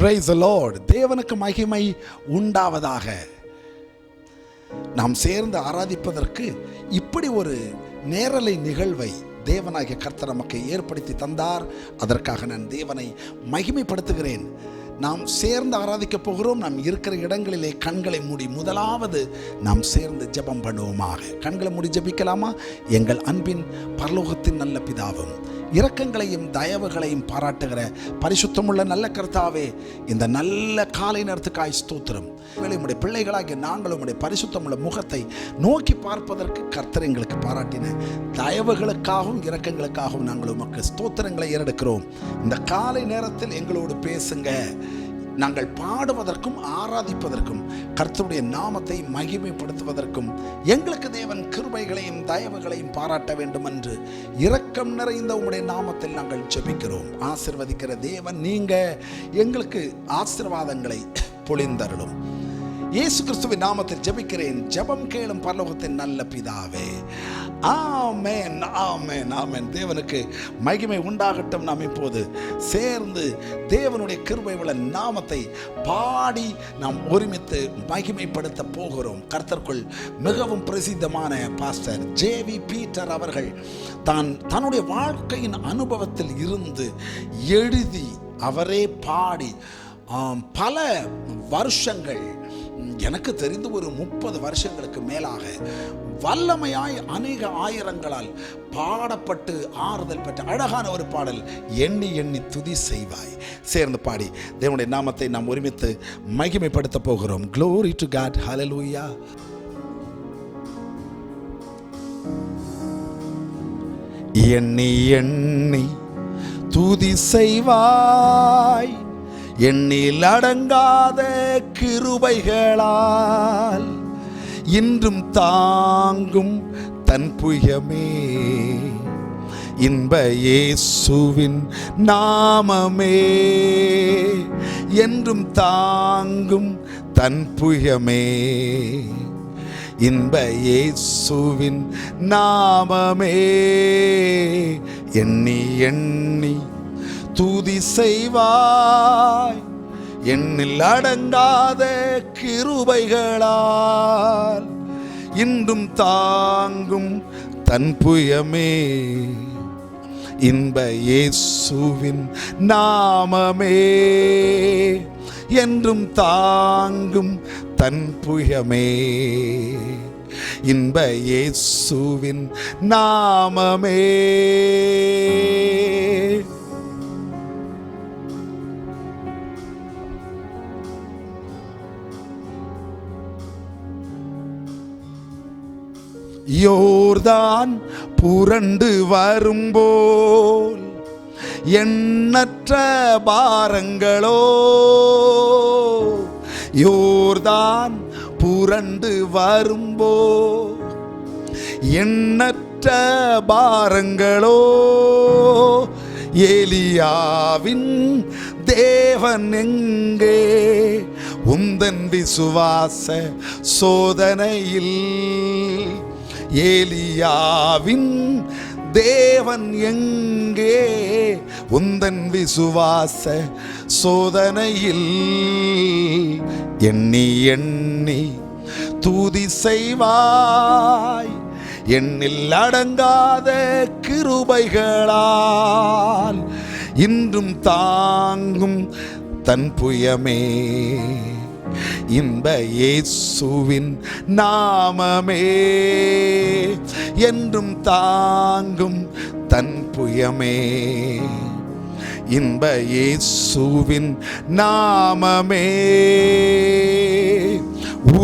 Praise the Lord. தேவனுக்கு மகிமை உண்டாவதாக. நாம் சேர்ந்து ஆராதிப்பதற்கு இப்படி ஒரு நேரலை நிகழ்வை தேவனாகிய கர்த்தர் நமக்கு ஏற்படுத்தி தந்தார். அதற்காக நான் தேவனை மகிமைப்படுத்துகிறேன். நாம் சேர்ந்து ஆராதிக்க போகிறோம். நாம் இருக்கிற இடங்களிலே கண்களை மூடி முதலாவது நாம் சேர்ந்து ஜெபம் பண்ணுவோமாக. கண்களை மூடி ஜெபிக்கலாமா? எங்கள் அன்பின் பரலோகத்தின் நல்ல பிதாவும் இரக்கங்களையும் தயவுகளையும் பாராட்டுகிற பரிசுத்தமுள்ள நல்ல கர்த்தாவே, இந்த நல்ல காலை நேரத்துக்காய் ஸ்தோத்திரம். உம்முடைய பிள்ளைகளாகிய நாங்கள் உம்முடைய பரிசுத்தமுள்ள முகத்தை நோக்கி பார்ப்பதற்கு கர்த்தர் எங்களுக்கு பாராட்டின தயவுகளுக்காகவும் இரக்கங்களுக்காகவும் நாங்கள் உமக்கு ஸ்தோத்திரங்களை ஏறெடுக்கிறோம். இந்த காலை நேரத்தில் எங்களோடு பேசுங்க. நாங்கள் பாடுவதற்கும் ஆராதிப்பதற்கும் கர்த்தருடைய நாமத்தை மகிமைப்படுத்துவதற்கும் எங்களுக்கு தேவன் கிருபைகளையும் தயவுகளையும் பாராட்ட வேண்டும் என்று இரக்கம் நிறைந்த உம்முடைய நாமத்தில் நாங்கள் ஜெபிக்கிறோம். ஆசீர்வதிக்கிற தேவன் நீங்க எங்களுக்கு ஆசீர்வாதங்களை பொழிந்தருளும். இயேசு கிறிஸ்துவின் நாமத்தில் ஜெபிக்கிறேன். ஜெபம் கேளும் பரலோகத்தின் நல்ல பிதாவே. ஆமென், ஆமென், ஆமென். தேவனுக்கு மகிமை உண்டாகட்டும். நாம் இப்போது சேர்ந்து தேவனுடைய கிருபை உள்ள நாமத்தை பாடி நாம் ஒருமித்து மகிமைப்படுத்த போகிறோம். கர்த்தருக்குள் மிகவும் பிரசித்தமான பாஸ்டர் ஜே.வி. பீட்டர் அவர்கள் தன்னுடைய வாழ்க்கையின் அனுபவத்தில் இருந்து எழுதி அவரே பாடி பல வருஷங்கள், எனக்கு தெரிந்து ஒரு 30 வருஷங்களுக்கு மேலாக வல்லமையாய் அநேக ஆயிரங்களால் பாடப்பட்டு ஆறுதல் பெற்ற அழகான ஒரு பாடல், எண்ணி எண்ணி துதி செய்வாய். சேர்ந்து பாடி தேவனுடைய நாமத்தை நாம் ஒருமித்து மகிமைப்படுத்த போகிறோம். Glory to God. Hallelujah. எண்ணி எண்ணி துதி செய்வாய், எண்ணில் அடங்காத கிருபைகளால் இன்றும் தாங்கும் தன் புயமே, இன்ப இயேசுவின் நாமமே, என்றும் தாங்கும் தன் புயமே, இன்ப இயேசுவின் நாமமே. எண்ணி எண்ணி துதி செய்வாய், எண்ணில் அடங்காத கிருபைகளால் இன்றும் தாங்கும் தன் புயமே, இன்ப இயேசுவின் நாமமே, என்றும் தாங்கும் தன் புயமே, இன்ப இயேசுவின் நாமமே. யோர்தான் புரண்டு வரும்போல் எண்ணற்ற பாரங்களோ, யோர்தான் புரண்டு வரும்போல் எண்ணற்ற பாரங்களோ, ஏலியாவின் தேவன் எங்கே உந்தன் விசுவாச சோதனையில், ஏலியாவின் தேவன் எங்கே உந்தன் விசுவாச சோதனையில், எண்ணி எண்ணி துதி செய்வாய், எண்ணில் அடங்காத கிருபைகளால் இன்றும் தாங்கும் தன் புயமே, இன்ப இயேசுவின் நாமமே, என்றும் தாங்கும் தன் புயமே, இன்ப இயேசுவின் நாமமே.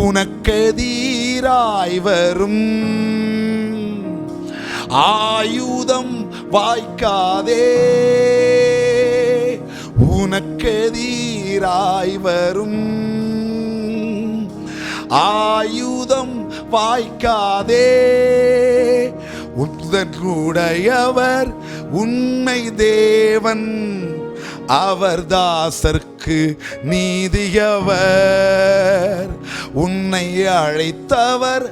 உனக்கெதிராய் வரும் ஆயுதம் வாய்க்காதே, உனக்கெதிராய் வரும் ஆயுதம் வாய்க்காதே, உன்னுடையவர் உண்மை தேவன், அவர் தாசர்க்கு நீதியவர், உன்னை அழைத்தவர்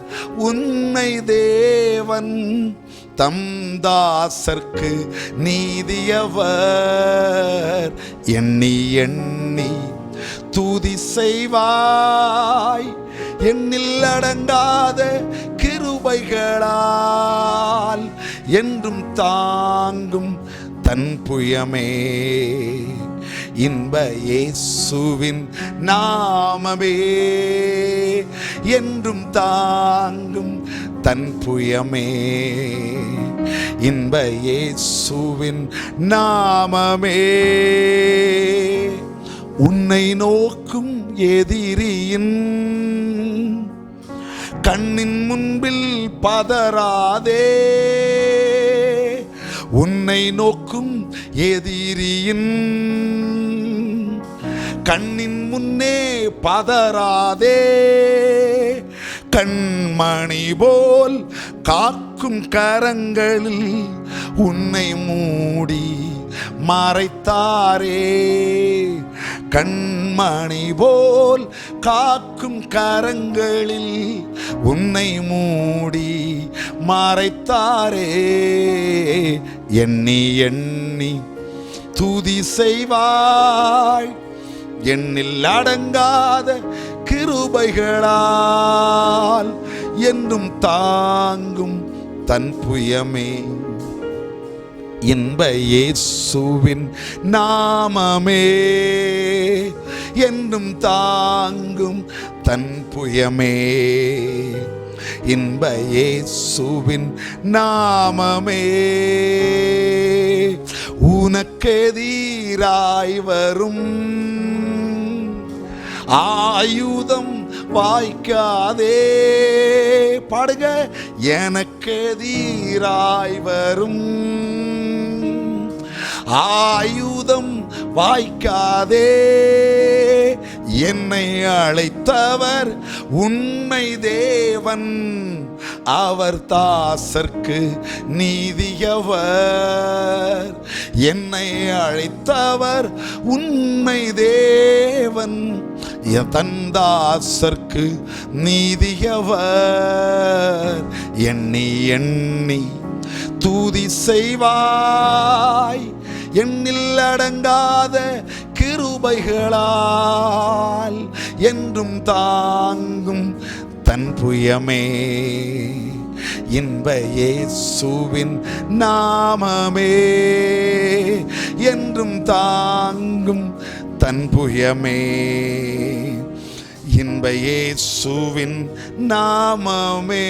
உன்னை தேவன், தம் தாசர்க்கு நீதியவர். எண்ணி எண்ணி துதி செய்வாய். எண்ணில் அடங்காத கிருபைகளால் என்றும் தாங்கும் தன் புயமே. இன்ப இயேசுவின் நாமமே என்றும் தாங்கும் தன் புயமே. இன்ப இயேசுவின் நாமமே. உன்னை நோக்கும் எதிரியின் கண்ணின் முன்பில் பதறாதே. உன்னை நோக்கும் எதிரியின் கண்ணின் முன்னே பதறாதே. கண்மணி போல் காக்கும் கரங்களில் உன்னை மூடி மறைத்தாரே. கண்மணி போல் காக்கும் கரங்களில் உன்னை மூடி மறைத்தாரே. எண்ணி எண்ணி துதி செய்வாய். எண்ணில் அடங்காத கிருபைகளால் என்றும் தாங்கும் தன் புயமே. இன்ப இயேசுவின் நாமமே என்றும் தாங்கும் தன் புயமே. இன்ப இயேசுவின் நாமமே. உனக்கெதிராய் வரும் ஆயுதம் வாய்க்காதே. பாடுங்க. எனக்கெதிராய் வரும் ஆயுதம் வாய்க்காதே. என்னை அழைத்தவர் உண்மை தேவன். அவர் தாசர்க்கு நீதியவர். என்னை அழைத்தவர் உண்மை தேவன். தன் தாசர்க்கு நீதியவர். எண்ணி எண்ணி துதி செய்வாய். எண்ணில் அடங்காத கிருபைகளால் என்றும் தாங்கும் தன் புயமே. இன்ப இயேசுவின் நாமமே என்றும் தாங்கும் தன் புயமே. இன்ப இயேசுவின் நாமமே.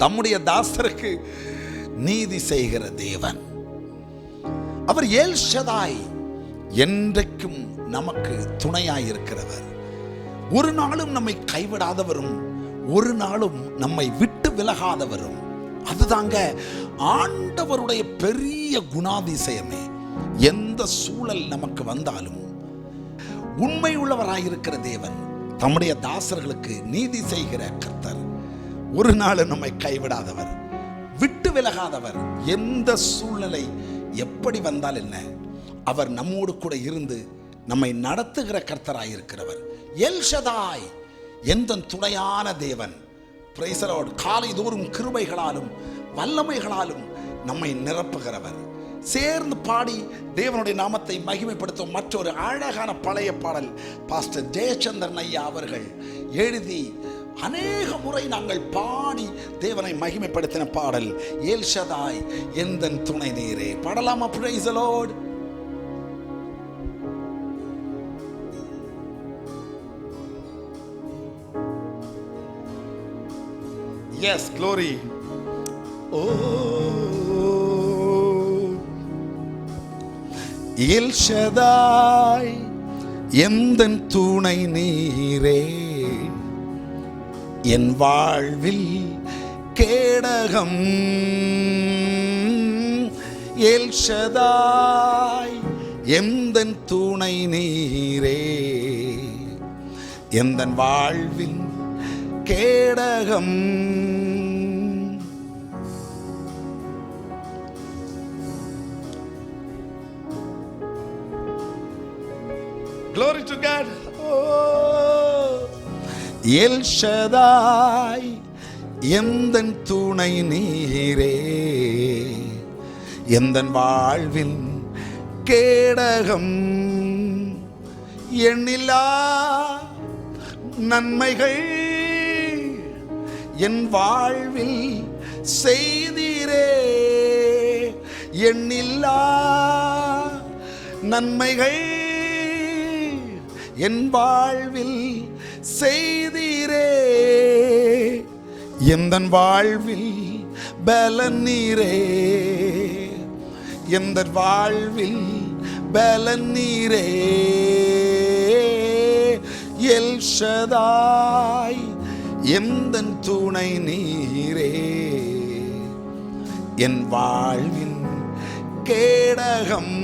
தம்முடைய தாசருக்கு நீதி செய்கிற தேவன் அவர் எல் ஷதாய். என்றைக்கும் நமக்கு துணையாயிருக்கிறவர். ஒரு நாளும் நம்மை கைவிடாதவரும் ஒரு நாளும் நம்மை விட்டு விலகாதவரும். அதுதாங்க ஆண்டவருடைய பெரிய குணாதிசயமே. எந்த சூழல் நமக்கு வந்தாலும் உண்மை உள்ளவராயிருக்கிற தேவன், தம்முடைய தாசர்களுக்கு நீதி செய்கிற கர்த்தர், ஒரு நாள் நம்மை கைவிடாதவர், விட்டு விலகாதவர். எந்த சூழ்நிலை எப்படி வந்தால் என்ன, அவர் நம்மோடு கூட இருந்து நம்மை நடத்துகிற கர்த்தராயிருக்கிறவர். எல் ஷதாய், எந்த துணையான தேவன். Price the Lord. காலை தோறும் கிருபைகளாலும் வல்லமைகளாலும் நம்மை நிரப்புகிறவர். சேர்ந்து பாடி தேவனுடைய நாமத்தை மகிமைப்படுத்தும் மற்றொரு அழகான பழைய பாடல் பாஸ்டர் ஜெயச்சந்திரன் ஐயா அவர்கள் எழுதி அநேக முறை நாங்கள் பாடி தேவனை மகிமைப்படுத்தின பாடல் எல் ஷதாய் எந்தன் துணை நீரே. பாடலாமா? Price the Lord. Yes, glory. L ஷதாய் எந்தன் துணை நீரே, என் வாழ்வில் கேடகம். எல் ஷதாய் எந்தன் துணை நீரே, எந்தன் வாழ்வில் கேடகம். Glory to God. Oh, L ஷதாய் எந்தன் துணை நீரே, எந்தன் வாழ்வில் கேடகம். எண்ணில்லா நன்மைகள் என் வாழ்வில் செய்தீரே. எண்ணில்லா நன்மைகள் என் வாழ்வில் செய்தீரே. எந்தன் வாழ்வில் பலன் நீரே. எந்தன் வாழ்வில் பலன் நீரே. எல் ஷதாய் எந்தன் துணை நீரே. என் வாழ்வின் கேடகம்.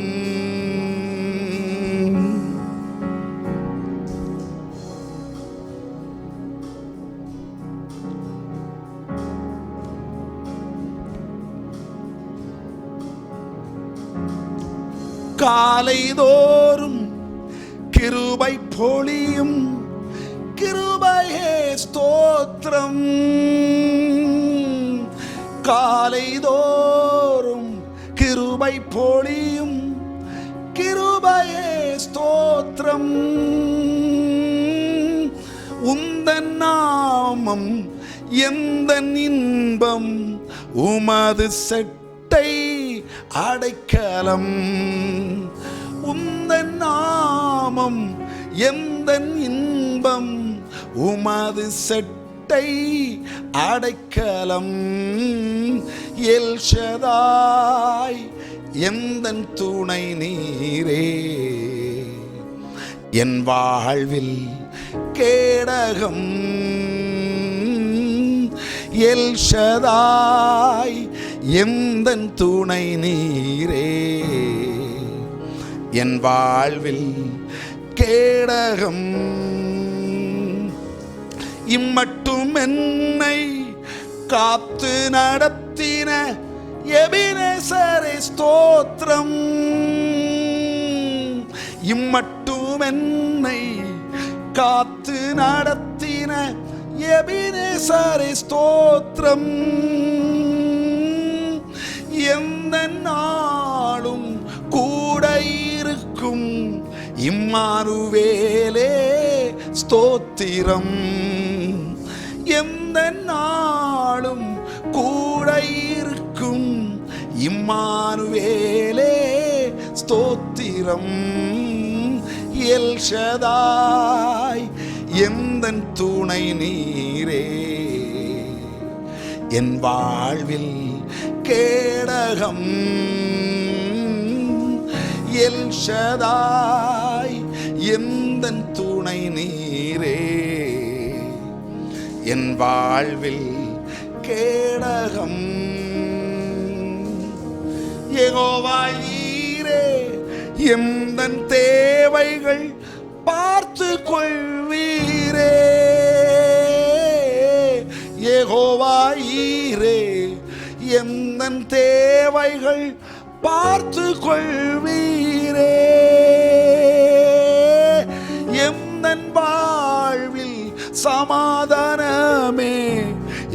காலைதோறும் கிருபை பொழியும் கிருபையே ஸ்தோத்திரம். காலைதோறும் கிருபை பொழியும் கிருபையே ஸ்தோத்திரம். உந்தன் நாமம் எந்தன் இன்பம், உமது செட்டை அடைக்கலம். உந்தன் நாமம் எந்தன் இன்பம், உமது செட்டை அடைக்கலம். எல் ஷதாய் எந்தன் துணை நீரே. என் வாழ்வில் கேடகம். எல் ஷதாய் எந்தன் துணை நீரே. என் வாழ்வில் கேடகம். இம்மட்டும் என்னை காத்து நடத்தின எபினேசரே ஸ்தோத்திரம். இம்மட்டும் என்னை காத்து நடத்தின எபினேசரே ஸ்தோத்திரம். எந்த நாளும் கூட இருக்கும் இம்மானுவேலே ஸ்தோத்திரம். எந்த நாளும் கூட இருக்கும் இம்மானுவேலே ஸ்தோத்திரம். எல் ஷதாய் எந்தன் துணை நீரே. என் வாழ்வில் கேடகம். எல் ஷதாய் எந்தன் துணை நீரே. என் வாழ்வில் கேடகம். யெகோவா ஈரே எந்தன் தேவைகள் பார்த்து கொள்வீரே. யெகோவா ஈரே எந்தன் தேவைகள் பார்த்து கொள்வீரே. எந்தன் வாழ்வில் சமாதானமே.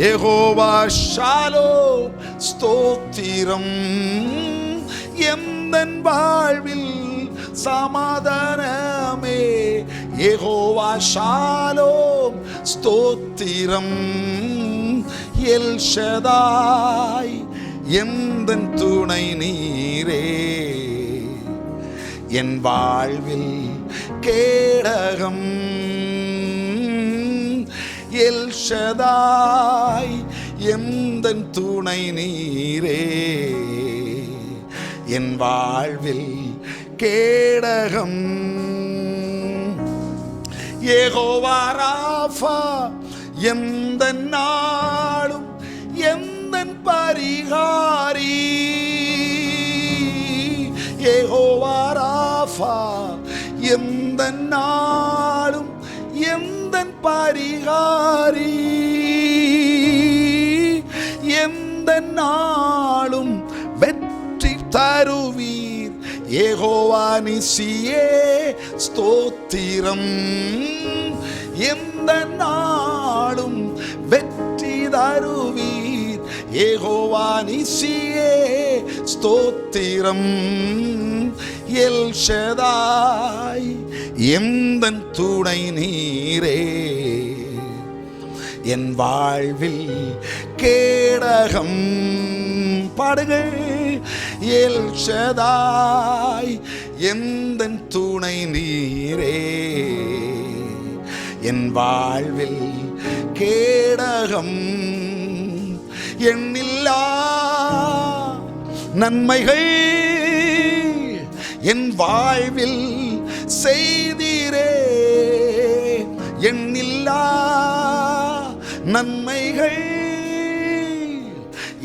யெகோவா ஷாலோம் ஸ்தோத்திரம். எந்தன் வாழ்வில் சமாதானமே. யெகோவா ஷாலோம் ஸ்தோத்திரம். எல் ஷதாய் எந்தன் துணை நீரே. என் வாழ்வில் கேடகம். எல் ஷதாய் எந்தன் துணை நீரே. என் வாழ்வில் கேடகம். யெகோவா ராஃபா எந்தன் நாளும் எந்தன் பரிகாரி. யெகோவா ராஃபா எந்தன் நாளும் எந்தன் பரிகாரி. எந்தன் நாளும் வெற்றி தருவீர். யெகோவா நிசியே ஸ்தோத்திரம். எந்த நாளும் வெற்றி தருவீர். யெகோவா நிசியே ஸ்தோத்திரம். எல் ஷதாய் எந்தன் துணை நீரே, என் வாழ்வில் கேடகம். பாடுங்கள். எல் ஷதாய் எந்தன் துணை நீரே, என் வாழ்வில் கேடகம். எண்ணில்லா நன்மைகள் என் வாழ்வில் செய்தீரே, எண்ணில்லா நன்மைகள்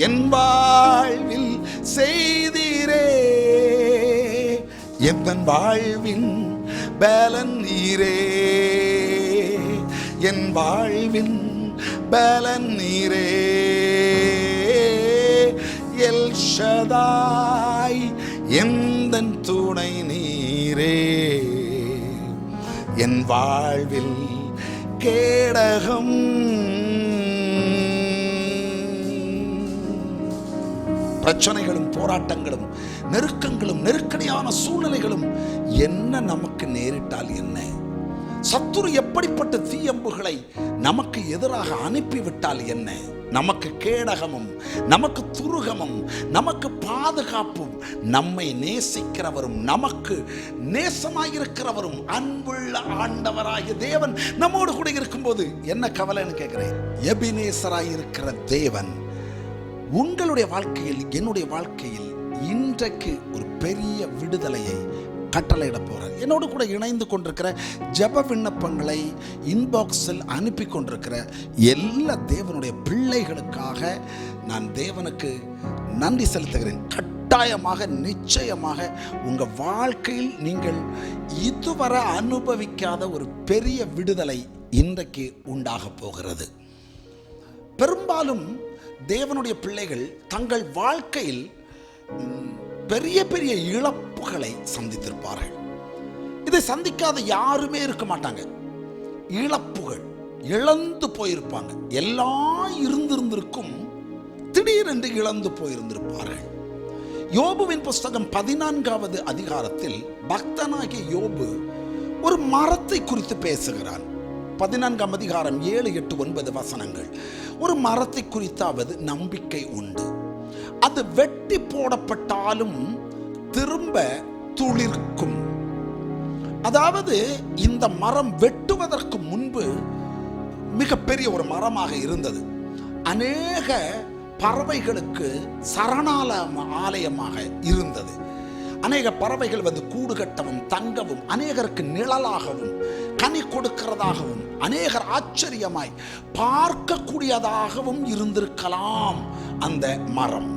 என் வாழ்வில் செய்தீரே, என் வாழ்வின் பலன் நீரே, என் வாழ்வின் பலன் நீரே. எல் ஷதாய் எந்தன் துணை நீரே, என் வாழ்வில் கேடகம். பிரச்சனைகளும் போராட்டங்களும் நெருக்கங்களும் நெருக்கடியான சூழ்நிலைகளும் என்ன நமக்கு நேரிட்டால் என்ன, சத்துரு எப்படிப்பட்ட தீயம்புகளை நமக்கு எதிராக அனுப்பிவிட்டால் என்ன, நமக்கு கேடகமும் நமக்கு துருகமும் நமக்கு பாதுகாப்பும் நம்மை நேசிக்கிறவரும் நமக்கு நேசமாயிருக்கிறவரும் அன்புள்ள ஆண்டவராகிய தேவன் நம்மோடு கூட இருக்கும்போது என்ன கவலைன்னு கேட்கிறேன். எபினேசராயிருக்கிற தேவன் உங்களுடைய வாழ்க்கையில் என்னுடைய வாழ்க்கையில் இன்றைக்கு ஒரு பெரிய விடுதலையை கட்டளையிட போறார். என்னோடு கூட இணைந்து கொண்டிருக்கிற ஜெப விண்ணப்பங்களை இன்பாக்ஸில் அனுப்பி கொண்டிருக்கிற எல்லா தேவனுடைய பிள்ளைகளுக்காக நான் தேவனுக்கு நன்றி செலுத்துகிறேன். கட்டாயமாக நிச்சயமாக உங்க வாழ்க்கையில் நீங்கள் இதுவரை அனுபவிக்காத ஒரு பெரிய விடுதலை இன்றைக்கு உண்டாக போகிறது. பெரும்பாலும் தேவனுடைய பிள்ளைகள் தங்கள் வாழ்க்கையில் பெரிய பெரிய இழப்புகளை சந்தித்திருப்பார்கள். இதை சந்திக்காத யாருமே இருக்க மாட்டாங்க. இழப்புகள், இழந்து போயிருப்பாங்க. எல்லாம் இருந்திருந்திருக்கும், திடீரென்று இழந்து போயிருந்திருப்பார்கள். யோபுவின் புஸ்தகம் 14வது அதிகாரத்தில் பக்தனாகிய யோபு ஒரு மரத்தை குறித்து பேசுகிறான். 14ஆம் அதிகாரம் 7, 8, 9 வசனங்கள். ஒரு மரத்தை குறித்தாவது நம்பிக்கை உண்டு. அது வெட்டி போடப்பட்டாலும் திரும்ப துளிர்க்கும். அதாவது இந்த மரம் வெட்டுவதற்கு முன்பு மிகப்பெரிய ஒரு மரமாக இருந்தது. அநேக பறவைகளுக்கு சரணாலயமாக இருந்தது. அநேக பறவைகள் வந்து கூடு கட்டவும் தங்கவும், அநேகருக்கு நிழலாகவும் கனி கொடுக்கிறதாகவும், அநேகர் ஆச்சரியமாய் பார்க்கக்கூடியதாகவும் இருந்திருக்கலாம் அந்த மரம்.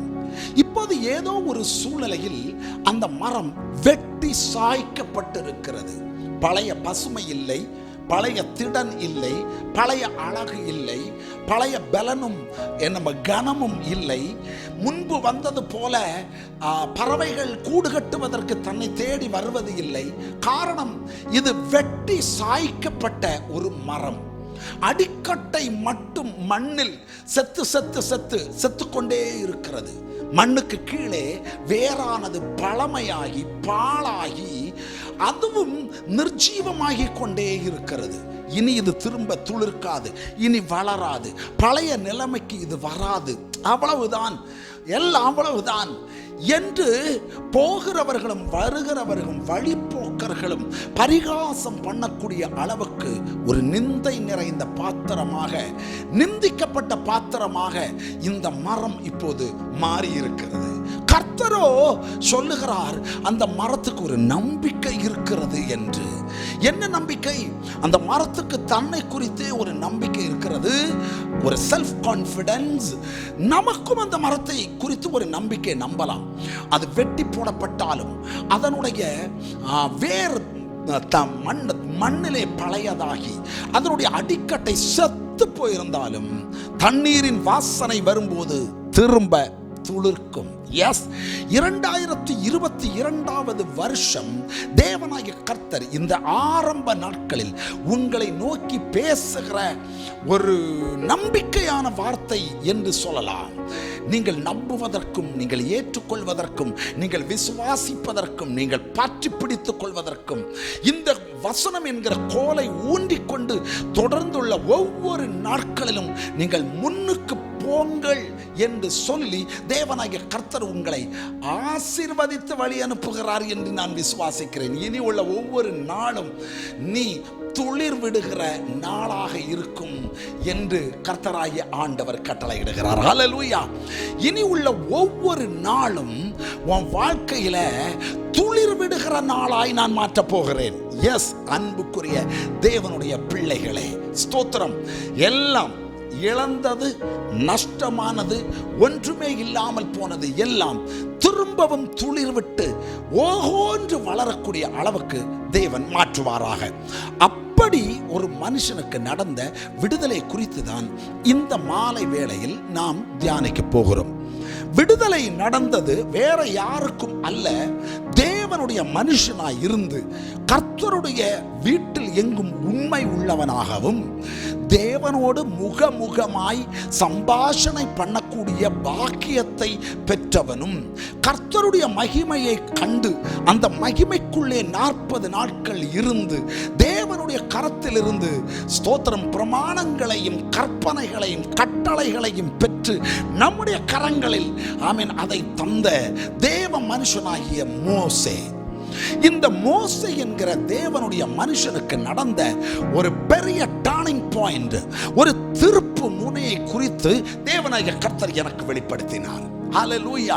இப்போது ஏதோ ஒரு சூழ்நிலையில் அந்த மரம் வெட்டி சாய்க்கப்பட்டிருக்கிறது. பழைய பசுமை இல்லை, பழைய திடன் இல்லை, பழைய அழகு இல்லை, பழைய பலனும் நம்ம கனமும் இல்லை. முன்பு வந்தது போல பறவைகள் கூடு கட்டுவதற்கு தன்னை தேடி வருவது இல்லை. காரணம், இது வெட்டி சாய்க்கப்பட்ட ஒரு மரம். அடிக்கட்டை மட்டும் மண்ணில் செத்து செத்து செத்து செத்து கொண்டே இருக்கிறது. மண்ணுக்கு கீழே வேறானது பழமையாகி பாழாகி அதுவும் நிர்ஜீவமாகி கொண்டே இருக்கிறது. இனி இது திரும்ப துளிர்க்காது, இனி வளராது, பழைய நிலைமைக்கு இது வராது, அவ்வளவுதான், எல்லாம் அவ்வளவுதான் என்று போகிறவர்களும் வருகிறவர்களும் வழிபோக்கர்களும் பரிகாசம் பண்ணக்கூடிய அளவுக்கு ஒரு நிந்தை நிறைந்த பாத்திரமாக, நிந்திக்கப்பட்ட பாத்திரமாக இந்த மரம் இப்போது மாறி இருக்கிறது. கர்த்தரோ சொல்லுகிறார், அந்த மரத்துக்கு ஒரு நம்பிக்கை இருக்கிறது என்று. என்ன நம்பிக்கை? அந்த மரத்துக்கு தன்னை குறித்தே ஒரு நம்பிக்கை இருக்கிறது, ஒரு செல்ஃப் கான்ஃபிடன்ஸ். நமக்கும் அந்த மரத்தை குறித்து ஒரு நம்பிக்கை, நம்பலாம். அது வெட்டி போடப்பட்டாலும் அதனுடைய வேர் மண்ணிலே பழையதாகி அதனுடைய அடிக்கட்டை செத்து போயிருந்தாலும் தண்ணீரின் வாசனை வரும்போது திரும்ப துளிர்க்கும். எஸ், 2022வது வருஷம் தேவனாகிய கர்த்தர் இந்த ஆரம்ப நாட்களில் உங்களை நோக்கி பேசுகிற ஒரு நம்பிக்கையான வார்த்தை என்று சொல்லலாம். நீங்கள் நம்புவதற்கும், நீங்கள் ஏற்றுக்கொள்வதற்கும், நீங்கள் விசுவாசிப்பதற்கும், நீங்கள் பற்றி பிடித்துக் கொள்வதற்கும் இந்த வசனம் என்கிற கோலை ஊன்றிக்கொண்டு தொடர்ந்துள்ள ஒவ்வொரு நாட்களிலும் நீங்கள் முன்னுக்கு போங்கள் என்று சொல்லி தேவனாகிய கர்த்தர் உங்களை ஆசீர்வதித்து வழி அனுப்புகிறார் என்று நான் விசுவாசிக்கிறேன். இனி உள்ள ஒவ்வொரு நாளும் நீ துளிர் விடுகிற நாளாக இருக்கும் என்று கர்த்தராகிய ஆண்டவர் கட்டளையிடுகிறார். ஹல்லேலூயா. இனி உள்ள ஒவ்வொரு நாளும் உன் வாழ்க்கையில துளிர் விடுகிற நாளாய் நான் மாற்றப் போகிறேன். எஸ், அன்புக்குரிய தேவனுடைய பிள்ளைகளே, ஸ்தோத்திரம். எல்லாம் இழந்தது, நஷ்டமானது, ஒன்றுமே இல்லாமல் போனது எல்லாம் திரும்பவும் துளிர் விட்டு ஓஹோன்று வளரக்கூடிய அளவுக்கு தேவன் மாற்றுவாராக. அப்படி ஒரு மனுஷனுக்கு நடந்த விடுதலை குறித்து தான் இந்த மாலை வேளையில் நாம் தியானிக்க போகிறோம். விடுதலை நடந்தது வேற யாருக்கும் அல்ல, தேவனுடைய மனுஷனாய் இருந்து கர்த்தருடைய வீட்டில் எங்கும் உண்மை உள்ளவனாகவும் தேவனோடு முகமுகமாய் சம்பாஷணை பண்ணக்கூடிய பாக்கியத்தை பெற்றவனும் கர்த்தருடைய மகிமையை கண்டு அந்த மகிமைக்குள்ளே 40 நாட்கள் இருந்து தேவனுடைய கரத்திலிருந்து ஸ்தோத்திரம் பிரமாணங்களையும் கற்பனைகளையும் கட்டளைகளையும் பெற்று நம்முடைய கரங்களில் ஆமென் அதை தந்த தேவ மனுஷனாகிய மோசே. இந்த மோசே என்கிற தேவனுடைய மனுஷனுக்கு நடந்த ஒரு பெரிய டர்னிங் பாயிண்ட், ஒரு திருப்பு முனையை குறித்து தேவனாகிய கர்த்தர் எனக்கு வெளிப்படுத்தினார். ஹல்லேலூயா.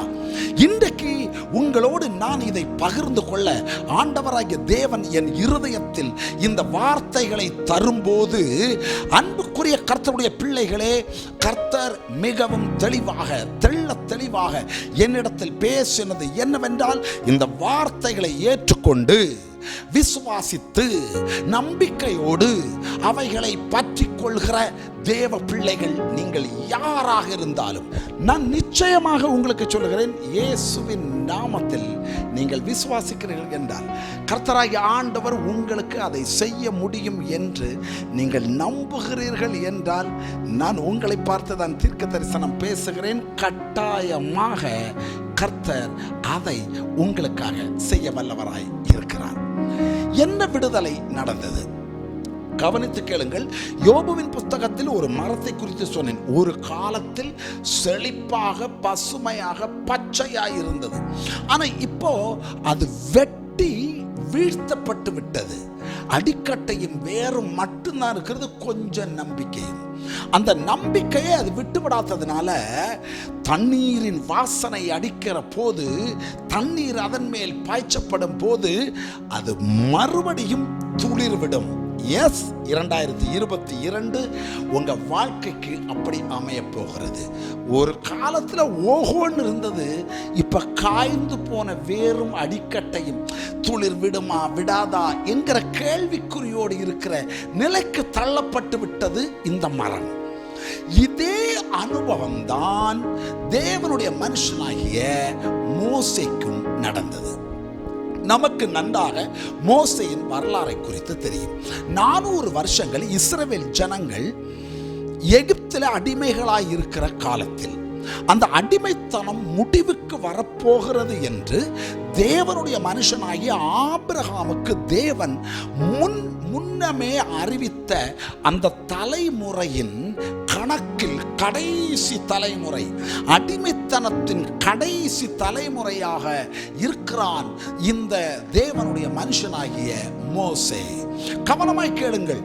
இன்றைக்கு உங்களோடு நான் இதை பகிர்ந்து கொள்ள ஆண்டவராகிய தேவன் என் இருதயத்தில் இந்த வார்த்தைகளை தரும்போது, அன்புக்குரிய கர்த்தருடைய பிள்ளைகளே, கர்த்தர் மிகவும் தெளிவாக என்னிடத்தில் பேசினது என்னவென்றால், இந்த வார்த்தைகளை ஏற்றுக்கொண்டு விசுவாசித்து நம்பிக்கையோடு அவைகளை பற்றி கொள்கிற தேவ பிள்ளைகள் நீங்கள் யாராக இருந்தாலும் நான் நிச்சயமாக உங்களுக்கு சொல்லுகிறேன், இயேசுவின் நாமத்தில் நீங்கள் விசுவாசிக்கிறீர்கள் என்றால் கர்த்தராகிய ஆண்டவர் உங்களுக்கு அதை செய்ய முடியும் என்று நீங்கள் நம்புகிறீர்கள் என்றால் நான் உங்களை பார்த்து தான் தீர்க்க தரிசனம் பேசுகிறேன். கட்டாயமாக கர்த்தர் அதை உங்களுக்காக செய்ய வல்லவராய் இருக்கிறார். என்ன விடுதலை நடந்தது? கவனித்து கேளுங்கள். யோபுவின் புத்தகத்தில் ஒரு மரத்தை குறித்து சொன்னேன். ஒரு காலத்தில் செழிப்பாக பசுமையாக பச்சையாய் இருந்தது. ஆனா இப்போ அது வெட்டி வீழ்த்தப்பட்டு விட்டது. அடிக்கட்டையும் வேறும் மட்டும்தான் இருக்கிறது, கொஞ்சம் நம்பிக்கையும். அந்த நம்பிக்கையை அது விட்டுவிடாததுனால தண்ணீரின் வாசனை அடிக்கிற போது, தண்ணீர் அதன் மேல் பாய்ச்சப்படும் போது அது மறுபடியும் துளிர்விடும். எஸ், 2022 உங்க வாழ்க்கைக்கு அப்படி அமைய போகிறது. ஒரு காலத்துல ஓஹோன்னு இருந்தது, இப்ப காய்ந்து போன வேரும் அடிக்கட்டையும் துளிர் விடுமா விடாதா என்கிற கேள்விக்குறியோடு இருக்கிற நிலைக்கு தள்ளப்பட்டு விட்டது இந்த மரம். இதே அனுபவம் தான் தேவனுடைய மனுஷனாகிய மோசேக்கும் நடந்தது. நமக்கு நன்றாக மோசேயின் வரலாறை குறித்து தெரியும். 400 வருஷங்கள் இஸ்ரவேல் ஜனங்கள் எகிப்தில் அடிமைகளாய் இருக்கிற காலத்தில் அந்த அடிமைத்தனம் முடிவுக்கு வரப்போகிறது என்று தேவனுடைய மனுஷனாகிய ஆபிரகாமுக்கு தேவன் முன்னமே அறிவித்த அந்த தலைமுறையின் கணக்கில் கடைசி தலைமுறை, அடிமைத்தனத்தின் கடைசி தலைமுறையாக இருக்கிறான் இந்த தேவனுடைய மனுஷனாகிய மோசே. கவனமாய் கேளுங்கள்.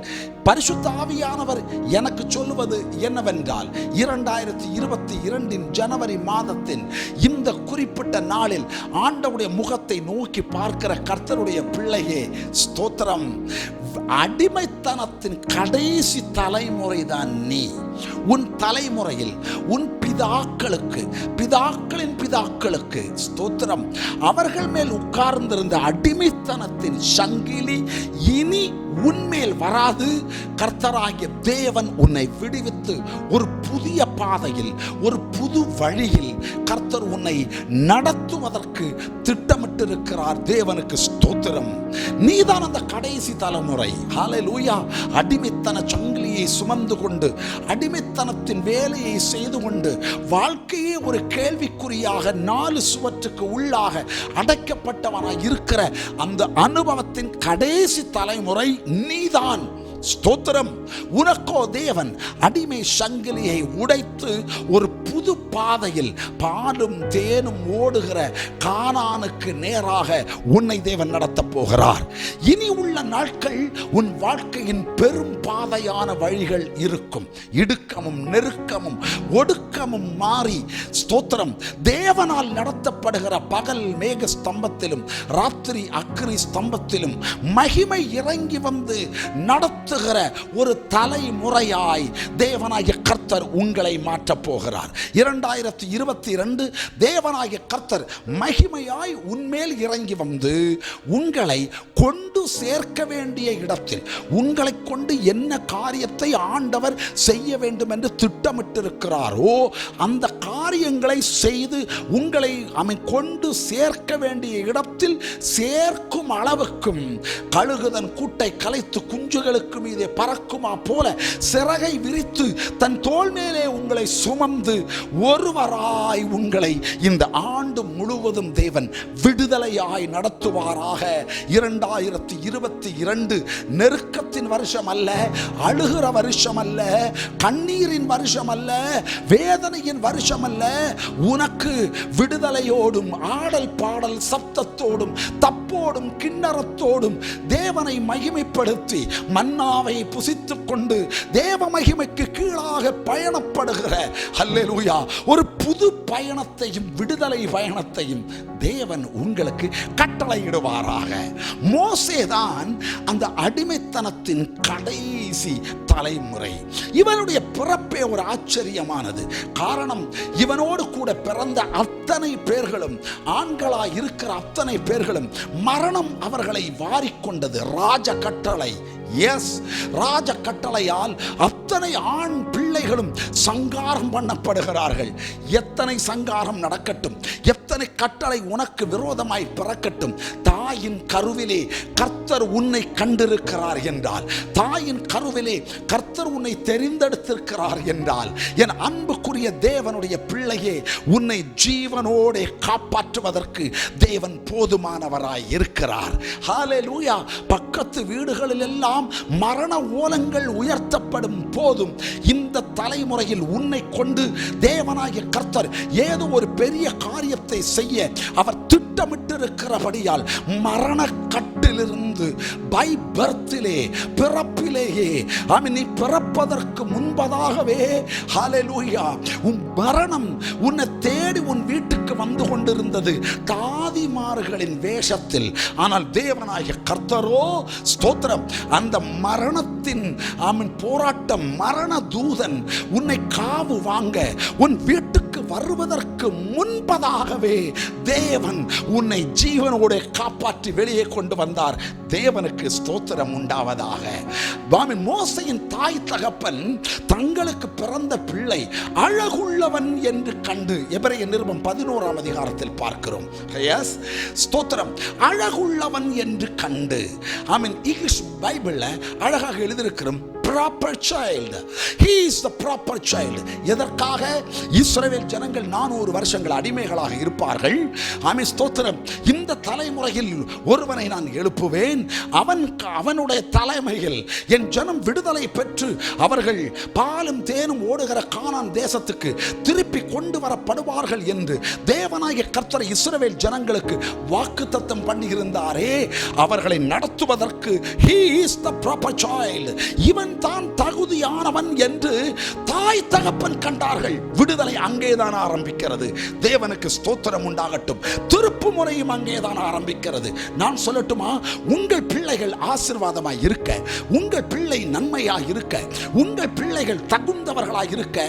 பரிசுத்த ஆவியானவர் எனக்கு சொல்லுவது என்னவென்றால், 2022 ஜனவரி மாதத்தின் இந்த குறிப்பிட்ட நாளில் ஆண்டவருடைய முகத்தை நோக்கி பார்க்கிற கர்த்தருடைய பிள்ளையே, ஸ்தோத்திரம். அடிமைத்தனத்தின் கடைசி தலைமுறை தான் நீ. உன் தலைமுறையில் உன் பிதாக்களின் பிதாக்களுக்கு ஸ்தோத்திரம், அவர்கள் மேல் உட்கார்ந்திருந்த அடிமைத்தனத்தின் சங்கிலி இனி உன்மேல் வராது. கர்த்தராகிய தேவன் உன்னை விடுவித்து ஒரு புதிய பாதையில், ஒரு புது வழியில் கர்த்தர் உன்னை நடத்துவதற்கு திட்டமிட்டிருக்கிறார். தேவனுக்கு ஸ்தோத்திரம். நீதான் அந்த கடைசி தலைமுறை. ஹல்லேலூயா. அடிமைத்தன சங்கிலியை சுமந்து கொண்டு, அடிமைத்தனத்தின் வேலையை செய்து கொண்டு, வாழ்க்கையே ஒரு கேள்விக்குறியாக 4 சுவற்றுக்கு உள்ளாக அடைக்கப்பட்டவனாய் இருக்கிற அந்த அனுபவத்தின் கடைசி தலைமுறை நீதான். ஸ்தோத்திரம். உனக்கோ தேவன் அடிமை சங்கிலியை உடைத்து ஒரு புது பாதையில், பாலும் தேனும் ஓடுகிற கானானுக்கு நேராக உன்னை தேவன் நடத்தப் போகிறார். இனி உள்ள நாட்கள் உன் வாழ்க்கையின் பெரும் பாதையான வழிகள் இருக்கும். இடுக்கமும் நெருக்கமும் ஒடுக்கமும் மாறி, ஸ்தோத்திரம், தேவனால் நடத்தப்படுகிற பகல் மேக ஸ்தம்பத்திலும் ராத்திரி அக்கினி ஸ்தம்பத்திலும் மகிமை இறங்கி வந்து நடத்துகிற ஒரு தலைமுறையாய் தேவனாகிய கர்த்தர் உங்களை மாற்றப் போகிறார். 2022 தேவனாகிய கர்த்தர் மகிமையாய் உன்மேல் இறங்கி வந்து உங்களை கொண்டு சேர்க்க வேண்டிய இடத்தில், உங்களை கொண்டு என்ன காரியத்தை ஆண்டவர் செய்ய வேண்டும் என்று திட்டமிட்டிருக்கிறாரோ அந்த காரியங்களை செய்து உங்களை கொண்டு சேர்க்க வேண்டிய இடத்தில் சேர்க்கும் அளவுக்கும், கழுகுதன் கூட்டை கலைத்து குஞ்சுகளுக்கு மீதே பறக்குமா போல சிறகை விரித்து தன் தோள் மேலே உங்களை சுமந்து ஒருவராய் உங்களை இந்த ஆண்டு முழுவதும் தேவன் விடுதலையாய் நடத்துவாராக. 2022 நெருக்கத்தின் வருஷம் அல்ல, அழுகிற வருஷம் அல்ல, கண்ணீரின் வருஷம் அல்ல, வேதனையின் வருஷம் அல்ல. உனக்கு விடுதலையோடும் ஆடல் பாடல் சப்தத்தோடும் தப்போடும் கிண்ணறத்தோடும் தேவனை மகிமைப்படுத்தி மன்னாவை புசித்துக் கொண்டு தேவ மகிமைக்கு கீழாக பயணப்படுகிற, ஹல்லேலூயா, ஒரு புது பயணத்தையும் விடுதலை பயணத்தையும் தேவன் உங்களுக்கு கட்டளையிடுவாராக. மோசேதான் அந்த அடிமைத்தனத்தின் கடைசி தலைமுறை. இவனுடைய பிறப்பே ஒரு ஆச்சரியமானது. காரணம், இவனோடு கூட பிறந்த அத்தனை பேர்களும், ஆண்களாய் இருக்கிற அத்தனை பேர்களும் மரணம் அவர்களை வாரிக்கொண்டது. ராஜ கட்டளை. எஸ், ராஜ கட்டளையால் அத்தனை ஆண் பிள்ளைகளும் சங்காரம் பண்ணப்படுகிறார்கள். எத்தனை சங்காரம் நடக்கட்டும், எத்தனை கட்டளை உனக்கு விரோதமாய் பிறக்கட்டும், தாயின் கருவிலே கர்த்தர் உன்னை கண்டிருக்கிறார் என்றால், தாயின் கருவிலே கர்த்தர் உன்னை தெரிந்தெடுத்திருக்கிறார் என்றால், என் அன்புக்குரிய தேவனுடைய பிள்ளையே, உன்னை ஜீவனோடு காப்பாற்றுவதற்கு தேவன் போதுமானவராய் இருக்கிறார். ஹல்லேலூயா. பக்கத்து வீடுகளில் எல்லாம் மரண ஓலங்கள் உயர்த்தப்படும் போதும் இந்த தலைமுறையில் உன்னை கொண்டு தேவனாகிய கர்த்தர் ஏதோ ஒரு பெரிய காரியத்தை செய்ய அவர் திட்டமிட்டிருக்கிறபடியால் மரண கட்டிலிருந்து பை பர்த்திலே, பிறப்பிலேயே, நீ பிறப்பதற்கு முன்பதாகவே, ஹல்லேலூயா, உன் மரணம் உன்னை தேடி உன் வீட்டுக்கு வந்து கொண்டிருந்தது தாதிமார்களின் வேஷத்தில். ஆனால் தேவனாகிய கர்த்தரோ, ஸ்தோத்திரம், அந்த மரணத்தின் போராட்டம், மரண தூதன் உன்னை காவு வாங்க உன் வீட்டுக்கு வருவதற்கு முன்பதாகவே தேவன் உன்னை ஜீவனோடு காப்பாற்றி வெளியே கொண்டு வந்தார். தேவனுக்கு ஸ்தோத்திரம் உண்டாவதாக. மோசேயின் தாய் தகப்பன் தங்களுக்கு பிறந்த பிள்ளை அழகுள்ளவன் என்று கண்டு, எபிரேயர் நிருபம் 11ஆம் அதிகாரத்தில் பார்க்கிறோம். எஸ், ஸ்தோத்திரம், அழகுள்ளவன் என்று கண்டு. இங்கிலீஷ் பைபிள்ல அழகாக எழுதியிருக்கிறோம், proper child. He is the proper child. எதற்காக? இஸ்ரவேல் ஜனங்கள் 400 வருஷங்கள் அடிமைகளாக இருப்பார்கள். ஸ்தோத்திரம், இந்த தலைமுறையில் ஒருவனை நான் எழுப்புவேன், அவனுடைய தலைமையில் என் ஜனம் விடுதலை பெற்று அவர்கள் பாலும் தேனும் ஓடுகிற கானான் தேசத்துக்கு திருப்பி கொண்டு வரப்படுவார்கள் என்று தேவனாகிய கர்த்தர் இஸ்ரவேல் ஜனங்களுக்கு வாக்குத்தத்தம் பண்ணியிருந்தாரே, அவர்களை நடத்துவதற்கு he is the proper child. இவன் தான் தகுதியானவன் என்று தாய் தகப்பன் கண்டார்கள். விடுதலை அங்கேதான் ஆரம்பிக்கிறது. ஆரம்பிக்கிறது. தேவனுக்கு ஸ்தோத்திரம் உண்டாகட்டும். திருப்பு முறையும் அங்கேதான் ஆரம்பிக்கிறது. நான் சொல்லட்டுமா, உங்கள் பிள்ளைகள் ஆசீர்வாதமாய் இருக்க, உங்கள் பிள்ளை நன்மையாய் இருக்க, உங்கள் பிள்ளைகள் தகுந்தவர்களாய் இருக்க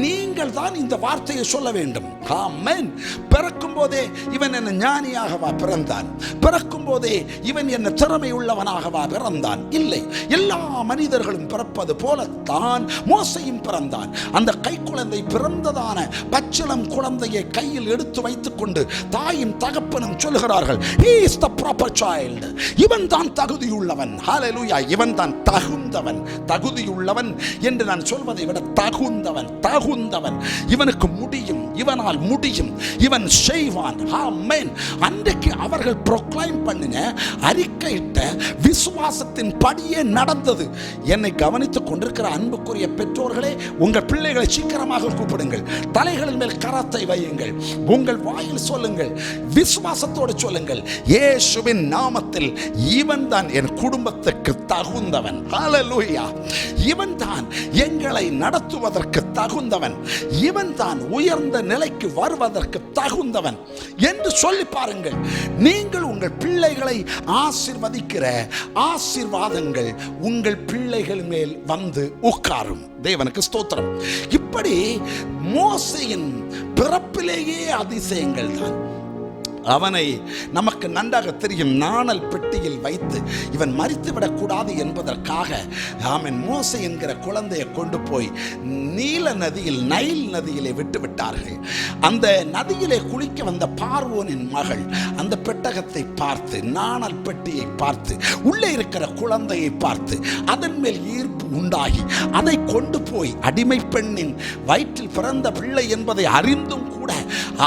நீங்கள் தான் இந்த வார்த்தையை சொல்ல வேண்டும். ஆமென். பிறக்கும் போதே இவன் என்ன ஞானியாகவா பிறந்தான்? பிறக்கும் போதே இவன் என்ன திறமை உள்ளவனாகவா பிறந்தான்? இல்லை. எல்லா மனிதர்களும் பிறப்பது போலத்தான் மோசையும் பிறந்தான். அந்த கை குழந்தை பிறந்ததான பச்சிளம் குழந்தையை கையில் எடுத்து வைத்துக் கொண்டு தாயும் தகப்பனும் சொல்கிறார்கள், he is the proper child. இவன் தான் தகுதியுள்ளவன். ஹல்லேலூயா. இவன் தான் தகுந்தவன். தகுதியுள்ளவன் என்று நான் சொல்வதை விட தகுந்தவன். இவனுக்கு முடியும், இவனால் முடியும், இவன் செய்வான். ஆமென். அன்றைக்கு அவர்கள் ப்ரோக்ளைம் பண்ணின, அறிக்கையிட்ட விசுவாசத்தின் படியே நடந்தது. என்னை கவனித்துக் கொண்டிருக்கிற அன்புக்குரிய பெற்றோர்களே, உங்கள் பிள்ளைகளை சீக்கிரமாக கூப்பிடுங்கள். தலைகளின் மேல் கரத்தை வையுங்கள். உங்கள் வாயில் சொல்லுங்கள், விசுவாசத்தோடு சொல்லுங்கள், இயேசுவின் நாமத்தில் இவன் தான் என் குடும்பத்துக்கு தகுந்தவன். ஹல்லேலூயா. இவன் தான் எங்களை நடத்துவதற்கு தகுந்தவன். இவன் தான் உயர்ந்த நிலைக்கு வருவதற்கு தகுந்தவன் என்று சொல்லி பாருங்கள். நீங்கள் உங்கள் பிள்ளைகளை ஆசீர்வதிக்கிற ஆசீர்வாதங்கள் உங்கள் பிள்ளைகள் மேல் வந்து உட்காரும். தேவனுக்கு ஸ்தோத்திரம். இப்படி மோசேயின் பிறப்பிலேயே அதிசயங்கள் தான். அவனை நமக்கு நன்றாக தெரியும். நாணல் பெட்டியில் வைத்து இவன் மரித்து விடக்கூடாது என்பதற்காக ஆமென், மோசே என்கிற குழந்தையை கொண்டு போய் நீல நதியில், நைல் நதியிலே விட்டு விட்டார்கள். அந்த நதியிலே குளிக்க வந்த பார்வோனின் மகள் அந்த பெட்டகத்தை பார்த்து, நாணல் பெட்டியை பார்த்து, உள்ளே இருக்கிற குழந்தையை பார்த்து அதன் மேல் ஈர்ப்பு உண்டாகி அதை கொண்டு போய் அடிமை பெண்ணின் வயிற்றில் பிறந்த பிள்ளை என்பதை அறிந்தும் கூட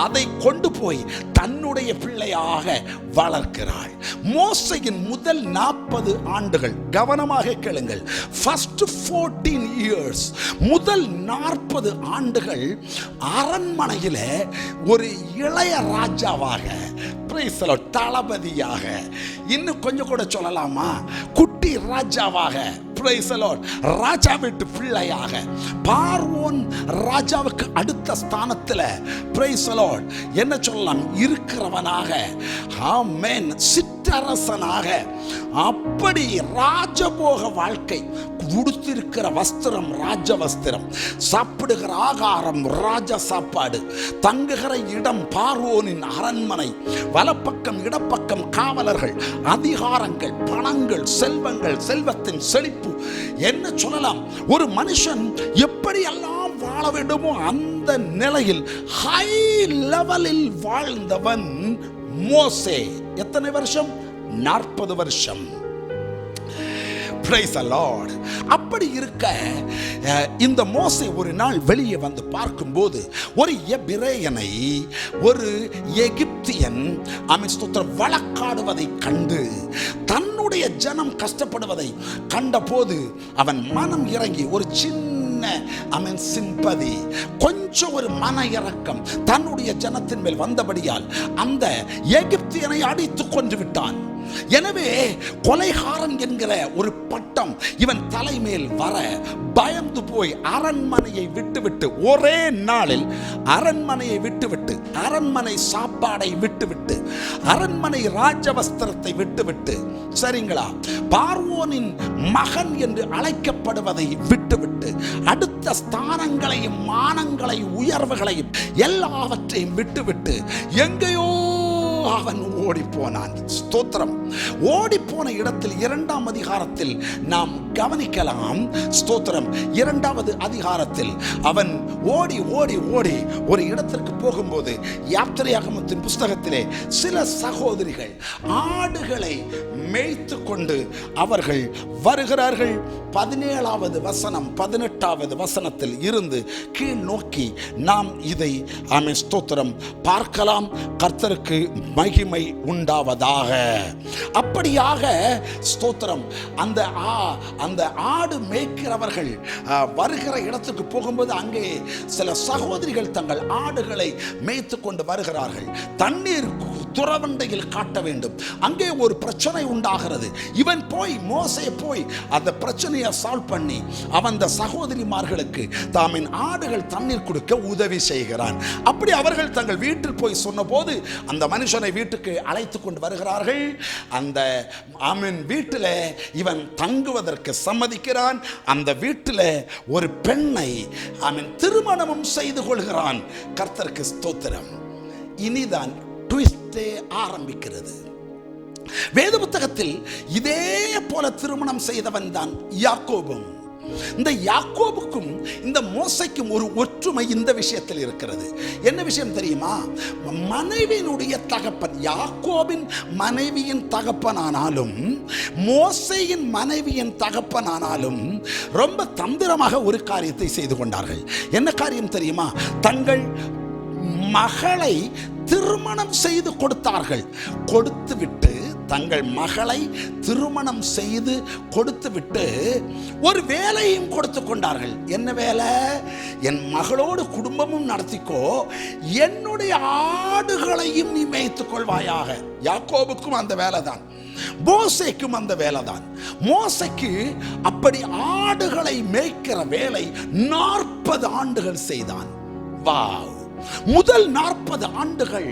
அதை கொண்டு போய் தன்னுடைய பிள்ளையாக வளர்க்கிறாள். மோசேயின் முதல் 40 ஆண்டுகள், கவனமாக கேளுங்கள், first 14 years, முதல் 40 ஆண்டுகள் அரண்மனையில ஒரு இளைய ராஜாவாக, தளபதியாக, இன்னும் கொஞ்சம் கூட சொல்லலாமா, குட்டி ராஜாவாக, ராஜா வீட்டு பிள்ளையாக, பார்வோன் ராஜாவுக்கு அடுத்த ஸ்தானத்தில் என்ன சொல்லலாம், இருக்கிறவனாக, ஆமென், சிற்றரசனாக, அப்படி ராஜபோக வாழ்க்கை, உடுத்திருக்கிற வஸ்திரம் ராஜ வஸ்திரம், சாப்பிடுகிற ஆகாரம் ராஜ சாப்பாடு, தங்குகிற இடம் பார்வோனின் அரண்மனை, வலப்பக்கம் இடப்பக்கம் காவலர்கள், அதிகாரங்கள், பணங்கள், செல்வங்கள், செல்வத்தின் செழிப்பு, என்ன சொல்லலாம். ஒரு மனுஷன் எப்படி எல்லாம் வாழ வேண்டுமோ அந்த நிலையில் ஹை லெவலில் வாழ்ந்தவன் மோசே. எத்தனை வருஷம்? 40 வருஷம். Praise the Lord. அப்படி இருக்க இந்த மோசே ஒரு நாள் வெளியே வந்து பார்க்கும்போது ஒரு எபிரேயனை, ஒரு எகிப்தியன் வழக்காடுவதை கண்டு, தன்னுடைய ஜனம் கஷ்டப்படுவதை கண்டபோது அவன் மனம் இறங்கி ஒரு சின்ன சிம்பதி, கொஞ்சம் ஒரு மன இறக்கம் தன்னுடைய ஜனத்தின் மேல் வந்தபடியால் அந்த எகிப்தியனை அடித்து கொன்று விட்டான். எனவே கொலைகாரன் என்கிற ஒரு பட்டம் இவன் தலைமேல் வர பயந்து போய் அரண்மனையை விட்டுவிட்டு, ஒரே நாளில் அரண்மனையை விட்டுவிட்டு, அரண்மனை சாப்பாடை விட்டுவிட்டு, அரண்மனை ராஜவஸ்திரத்தை விட்டுவிட்டு, சரிங்களா, பார்வோனின் மகன் என்று அழைக்கப்படுவதை விட்டுவிட்டு, அடுத்த ஸ்தானங்களையும் மானங்களையும் உயர்வுகளையும் எல்லாவற்றையும் விட்டுவிட்டு எங்கேயோ அவன் ஓடி போனான். ஸ்தோத்திரம். ஓடி போன இடத்தில் 2ஆம் அதிகாரத்தில் நாம் கவனிக்கலாம். ஸ்தோத்திரம். 2வது அதிகாரத்தில் அவன் ஓடி ஓடி ஓடி ஒரு இடத்திற்கு போகும்போது, யாத்திரையாகமத்தின் புஸ்தகத்திலே சில சகோதரிகள் ஆடுகளை மேய்த்து கொண்டு அவர்கள் வருகிறார்கள். 17வது வசனம் 18வது வசனத்தில் இருந்து கீழ் நோக்கி நாம் இதை ஸ்தோத்திரம் பார்க்கலாம். கர்த்தருக்கு மகிமை உண்டாவதாக. அப்படியாக ஸ்தோத்திரம். அந்த ஆடு மேய்க்கிறவர்கள் வருகிற இடத்துக்கு போகும்போது அங்கே சில சகோதரிகள் தங்கள் ஆடுகளை மேய்த்து கொண்டு வருகிறார்கள். தண்ணீர் துறவண்டையில் காட்ட வேண்டும். அங்கே ஒரு பிரச்சனை உண்டாகிறது. இவன் போய் மோசே போய் அந்த பிரச்சனையை சால்வ் பண்ணி அவன் அந்த சகோதரிமார்களுக்கு தாமின் ஆடுகள் தண்ணீர் கொடுக்க உதவி செய்கிறான். அப்படி அவர்கள் தங்கள் வீட்டில் போய் சொன்னபோது அந்த மனுஷனை வீட்டுக்கு அழைத்து கொண்டு வருகிறார்கள். அந்த வீட்டில் இவன் தங்குவதற்கு சம்மதிக்கிறான். அந்த வீட்டில் ஒரு பெண்ணை திருமணமும் செய்து கொள்கிறான். கர்த்தருக்கு ஸ்தோத்திரம். இனிதான் ட்விஸ்டே ஆரம்பிக்கிறது. வேத புத்தகத்தில் இதே போல திருமணம் செய்தவன் தான் யாக்கோபும். இந்த யாக்கோபுக்கும் இந்த மோசைக்கும் ஒரு ஒற்றுமை இந்த விஷயத்தில் இருக்கிறது. என்ன விஷயம் தெரியுமா? மனைவியினுடைய தகப்பன் யாக்கோபின் மனைவியின் தகப்பனானாலும் மோசையின் மனைவியின் தகப்பனானாலும் ரொம்ப தந்திரமாக ஒரு காரியத்தை செய்து கொண்டார்கள். என்ன காரியம் தெரியுமா? தங்கள் மகளை திருமணம் செய்து கொடுத்தார்கள். கொடுத்துவிட்டு தங்கள் மகளை திருமணம் செய்து கொடுத்துவிட்டு ஒரு வேலையும் கொடுத்து கொண்டார்கள். என்ன வேலை? என் மகளோடு குடும்பமும் நடத்திக்கோ, என்னுடைய ஆடுகளையும் நீ மேய்த்துக் கொள்வாயாக. யாக்கோபுக்கும் அந்த வேலை தான், மோசேக்கும் அந்த வேலை தான். மோசைக்கு அப்படி ஆடுகளை மேய்க்கிற வேலை 40 ஆண்டுகள் செய்தான். வாவ்! முதல் 40 ஆண்டுகள்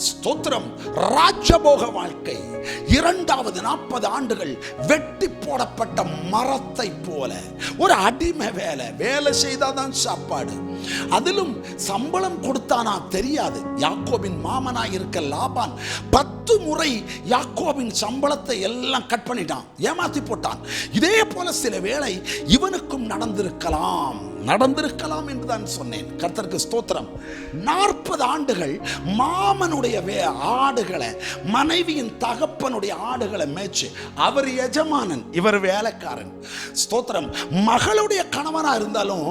ஸ்தோத்திரம் ராஜபோக வாழ்க்கை. இரண்டாவது 40 ஆண்டுகள் வெட்டி போடப்பட்ட மரத்தை போல ஒரு அடிமை வேலை. வேலை செய்தாதான் சாப்பாடு. அதிலும் சம்பளம் கொடுத்தானா தெரியாது. யாக்கோபின் மாமனாய் இருக்க லாபான் 10 முறை யாக்கோபின் சம்பளத்தை எல்லாம் கட் பண்ணிட்டான், ஏமாத்தி போட்டான். இதே போல சில வேளை இவனுக்கும் நடந்திருக்கலாம் என்று தான் சொன்னேன். கர்த்தருக்கு ஸ்தோத்திரம். 40 ஆண்டுகள் மாமனுடைய ஆடுகளை, மனைவியின் தகப்பனுடைய ஆடுகளை மேய்ச்சு, அவர் எஜமானன், இவர் வேலைக்காரன். ஸ்தோத்திரம். மகளுடைய கணவனா இருந்தாலும்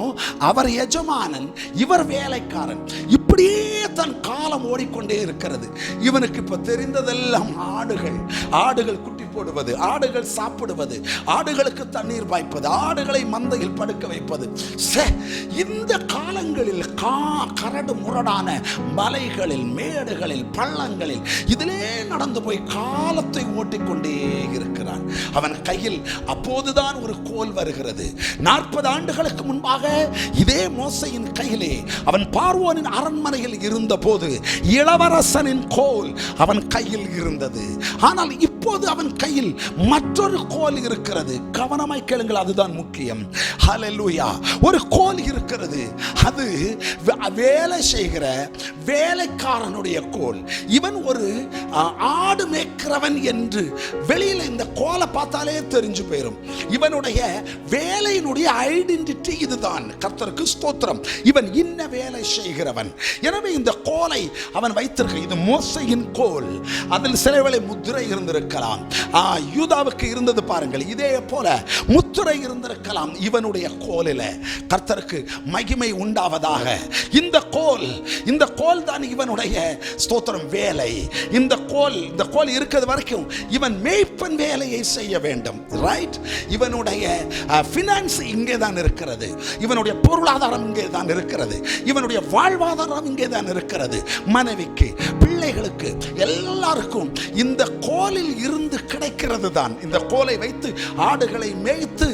அவர் எஜமானன், இவர் வேலைக்காரன். இப்படியே தன் காலம் ஓடிக்கொண்டே இருக்கிறது. இவனுக்கு இப்ப தெரிந்ததெல்லாம் ஆடுகள் குட்டி போடுவது, ஆடுகள் சாப்பிடுவது, ஆடுகளுக்கு தண்ணீர் பாய்ப்பது, ஆடுகளை மந்தையில் படுக்க வைப்பது. இந்த காலங்களில் கரடு முரடான மலைகளில், மேடுகளில், பள்ளங்களில் இதிலே நடந்து போய் காலத்தை ஓட்டிக்கொண்டே இருக்கிறான். அவன் கையில் அப்போதுதான் ஒரு கோல் வருகிறது. 40 ஆண்டுகளுக்கு முன்பாக இதே மோசையின் கையிலே அவன் பார்வோனின் அரண்மனையில் இருந்த போது இளவரசனின் கோல் அவன் கையில் இருந்தது. ஆனால் இப்போது அவன் கையில் மற்றொரு கோல் இருக்கிறது. கவனமாய் கேளுங்கள், அதுதான் முக்கியம். ஹல்லேலூயா. ஒரு கோல் இருக்கிறது. அது வேலை செய்கிற வேலைக்காரனுடைய கோல். இவன் ஒரு ஆடு மேய்க்கிறவன் என்று வெளியில இந்த கோலை பார்த்தாலே தெரிஞ்சு போயிடும். இவனுடைய வேலையினுடைய ஐடென்டிட்டி இதுதான். கர்த்தருக்கு ஸ்தோத்திரம். இவன் இன்ன வேலை செய்கிறவன். எனவே இந்த கோலை அவன் வைத்திருக்க, இது மோசையின் கோல். அதில் சில வேளை முத்திரை இருந்திருக்கலாம். யூதாவுக்கு இருந்தது பாருங்கள், இதே போல முத்திரை இருந்திருக்கலாம் இவனுடைய கோலில. கர்த்தருக்கு மகிமை உண்டாவதாக. இந்த கோல் தான் இவனுடைய ஸ்தோத்திரம் வேலை. இந்த கோல் இருக்கிறது வரைக்கும் இவன் மேய்ப்பன் வேலையை செய்ய வேண்டும். ரைட்? இவனுடைய ஃபினான்ஸ் இங்கே தான் இருக்கிறது. இவனுடைய பொருளாதாரம் இங்கே தான் இருக்கிறது. இவனுடைய வாழ்வாதாரம் இங்கே தான் இருக்கிறது. மனைவிக்கு, பிள்ளைகளுக்கு, எல்லாருக்கும் இந்த கோலில் இருந்து கிடைக்கிறது தான். இந்த கோலை வைத்து ஆடுகளை மேய்த்து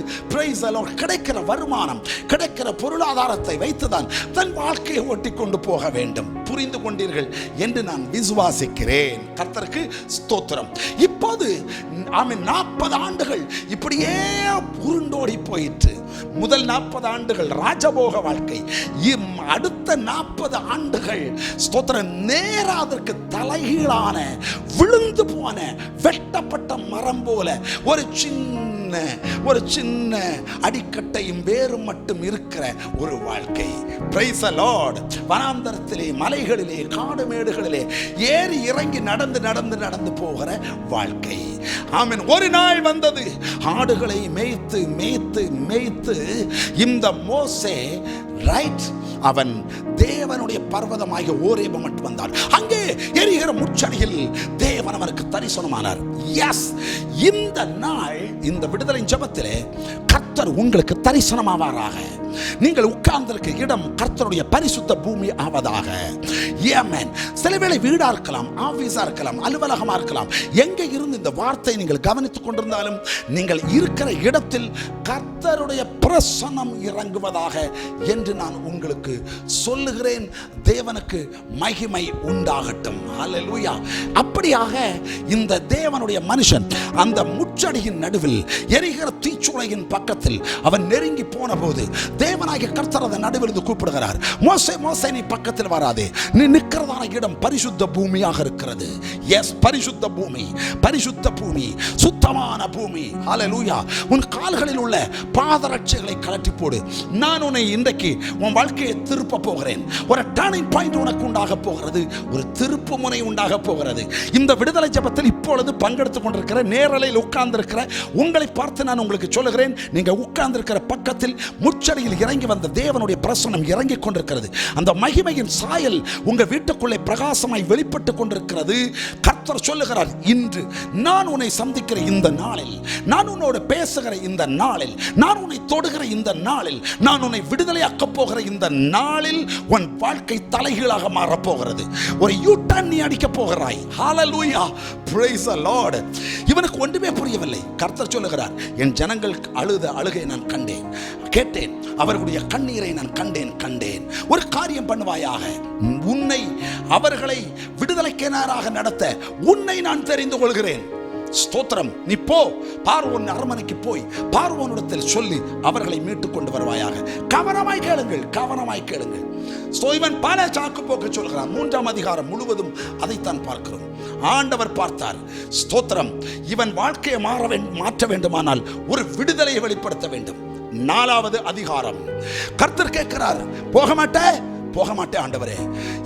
கிடைக்கிற வருமானம், கிடைக்கிற பொருளாதாரத்தை வைத்துதான் தன் வாழ்க்கையை ஓட்டி கொண்டு போக வேண்டும். புரிந்து கொண்டீர்கள் என்று நான் விசுவாசிக்கிறேன். கர்த்தருக்கு ஸ்தோத்திரம். இப்போது 40 ஆண்டுகள் இப்படியே உருண்டோடி போயிற்று. முதல் 40 ஆண்டுகள் ராஜபோக வாழ்க்கை. அடுத்த 40 ஆண்டுகள் ஸ்தோத்திரம் நேரா அதற்கு தலைகீழான, விழுந்து போன, வெட்டப்பட்ட மரம் போல ஒரு சின்ன அடிக்கட்டையும் வேறும் மட்டும் இருக்கிற ஒரு வாழ்க்கை. Price the Lord. வனாந்தரத்திலே, மலைகளிலே, காடு மேடுகளிலே ஏறி இறங்கி நடந்து போகிற வாழ்க்கை. ஆமென். ஒரு நாள் வந்தது, ஆடுகளை மேய்த்து இந்த மோசே ரைட். அவன் தேவனுடைய பர்வதமாகிய ஓரேபு மட்டும் வந்தான். அங்கே எரிகிற முச்சடியில் தேவன் அவனுக்கு தரிசனமானார். எஸ், இந்த நாள் இந்த விடுதலை ஜெபத்திலே கர்த்தர் உங்களுக்கு தரிசனமாவாராக. நீங்கள் உட்கார்ந்திருக்க இடம் கர்த்தருடைய பரிசுத்த பூமி ஆவதாக. ஆமென். சில வேளை வீடா இருக்கலாம், ஆபீஸா இருக்கலாம், அலுவலகமா இருக்கலாம். எங்கே இருந்து இந்த வார்த்தை நீங்கள் கவனித்துக் கொண்டிருந்தாலும் நீங்கள் இருக்கிற இடத்தில் கர்த்தருடைய பிரசன்னம் இறங்குவதாக என்று நான் உங்களுக்கு சொல்லுகிறேன். தேவனுக்கு மகிமை உண்டாகட்டும். ஹல்லேலூயா. அப்படியாக இந்த தேவனுடைய மனுஷன் அந்த முச்சடியின் நடுவில் எரிகிற தீச்சுளையின் பக்கத்தில் அவன் நெருங்கி போன போது தேவனாகிய கர்த்தர் அந்த நடுவில் இருந்து கூப்பிடுகிறார். மோசே, மோசே, நீ பக்கத்தில் வராதே, நீ நிற்கிறதான இடம் பரிசுத்த பூமியாக இருக்கிறது. எஸ், பரிசுத்த பூமி, பரிசுத்த பூமி, சுத்தமான பூமி. ஹல்லேலூயா. உன் கால்களில் உள்ள பாதரட்சைகளை கழட்டி போடு. நான் உன்னை இன்றைக்கு உன் வாழ்க்கையை திருப்ப போகிறேன். ஒரு டர்னிங் பாயிண்ட் உனக்கு உண்டாக போகிறது, ஒரு திருப்பு முனை உண்டாக போகிறது. இந்த விடுதலை ஜெபத்தில் இப்பொழுது பங்கெடுத்துக் கொண்டிருக்கிற நேரலையில் உட்கார்ந்திருக்கிற உங்களை பார்த்து நான் உங்களுக்கு சொல்லுகிறேன், நீங்க உட்கார்ந்திருக்கிற பக்கத்தில் முச்சடியில் இறங்கி வந்த தேவனுடைய பிரசன்னம் இறங்கி கொண்டிருக்கிறது. அந்த மகிமையின் சாயல் உங்க வீட்டுக்குள்ளே பிரகாசமாய் வெளிப்பட்டு கொண்டிருக்கிறது. கர்த்தர் சொல்லுகிறார், இன்று நான் உன்னை சந்திக்கிற இந்த நாளில், நான் உன்னோடு பேசுகிற இந்த நாளில், நான் உன்னை தொடுகிற இந்த நாளில், நான் உன்னை விடுதலையாக்க போகிற இந்த நாளில் உன் வாழ்க்கை தலைகீழாக மாறப் போகிறது. ஒரு யூ-டர்ன் நீ அடிக்க போகிறாய். ஹல்லேலூயா. Praise the lord. இவனுக்கு ஒன்றுமே புரியவில்லை. கர்த்தர் சொல்லுகிறார், என் ஜனங்கள் அழுத அழுகை நான் கண்டேன், கேட்டேன், அவர்களுடைய கண்ணீரை நான் கண்டேன். ஒரு காரியம் பண்ணுவாயாக, உன்னை அவர்களை விடுதலைக்கு நேராக நடத்த உன்னை நான் தெரிந்து கொள்கிறேன். ஸ்தோத்திரம். நீ போ, பார்வோன் அரண்மனைக்கு போய் பார்வோனிடத்தில் சொல்லி அவர்களை மீட்டுக் கொண்டு வருவாயாக. கவனமாய் கேளுங்கள், கவனமாய் கேளுங்கள். இவன் பல சாக்கு போக்கு சொல்கிறான். 3ஆம் அதிகாரம் முழுவதும் அதைத்தான் பார்க்கிறோம். ஆண்டவர் பார்த்தார். ஸ்தோத்திரம். இவன் வாழ்க்கையை மாற்ற வேண்டுமானால் ஒரு விடுதலையை வெளிப்படுத்த வேண்டும். 4வது அதிகாரம் கர்த்தர் கேட்கிறார், போக மாட்டேன் ஆண்டவரே,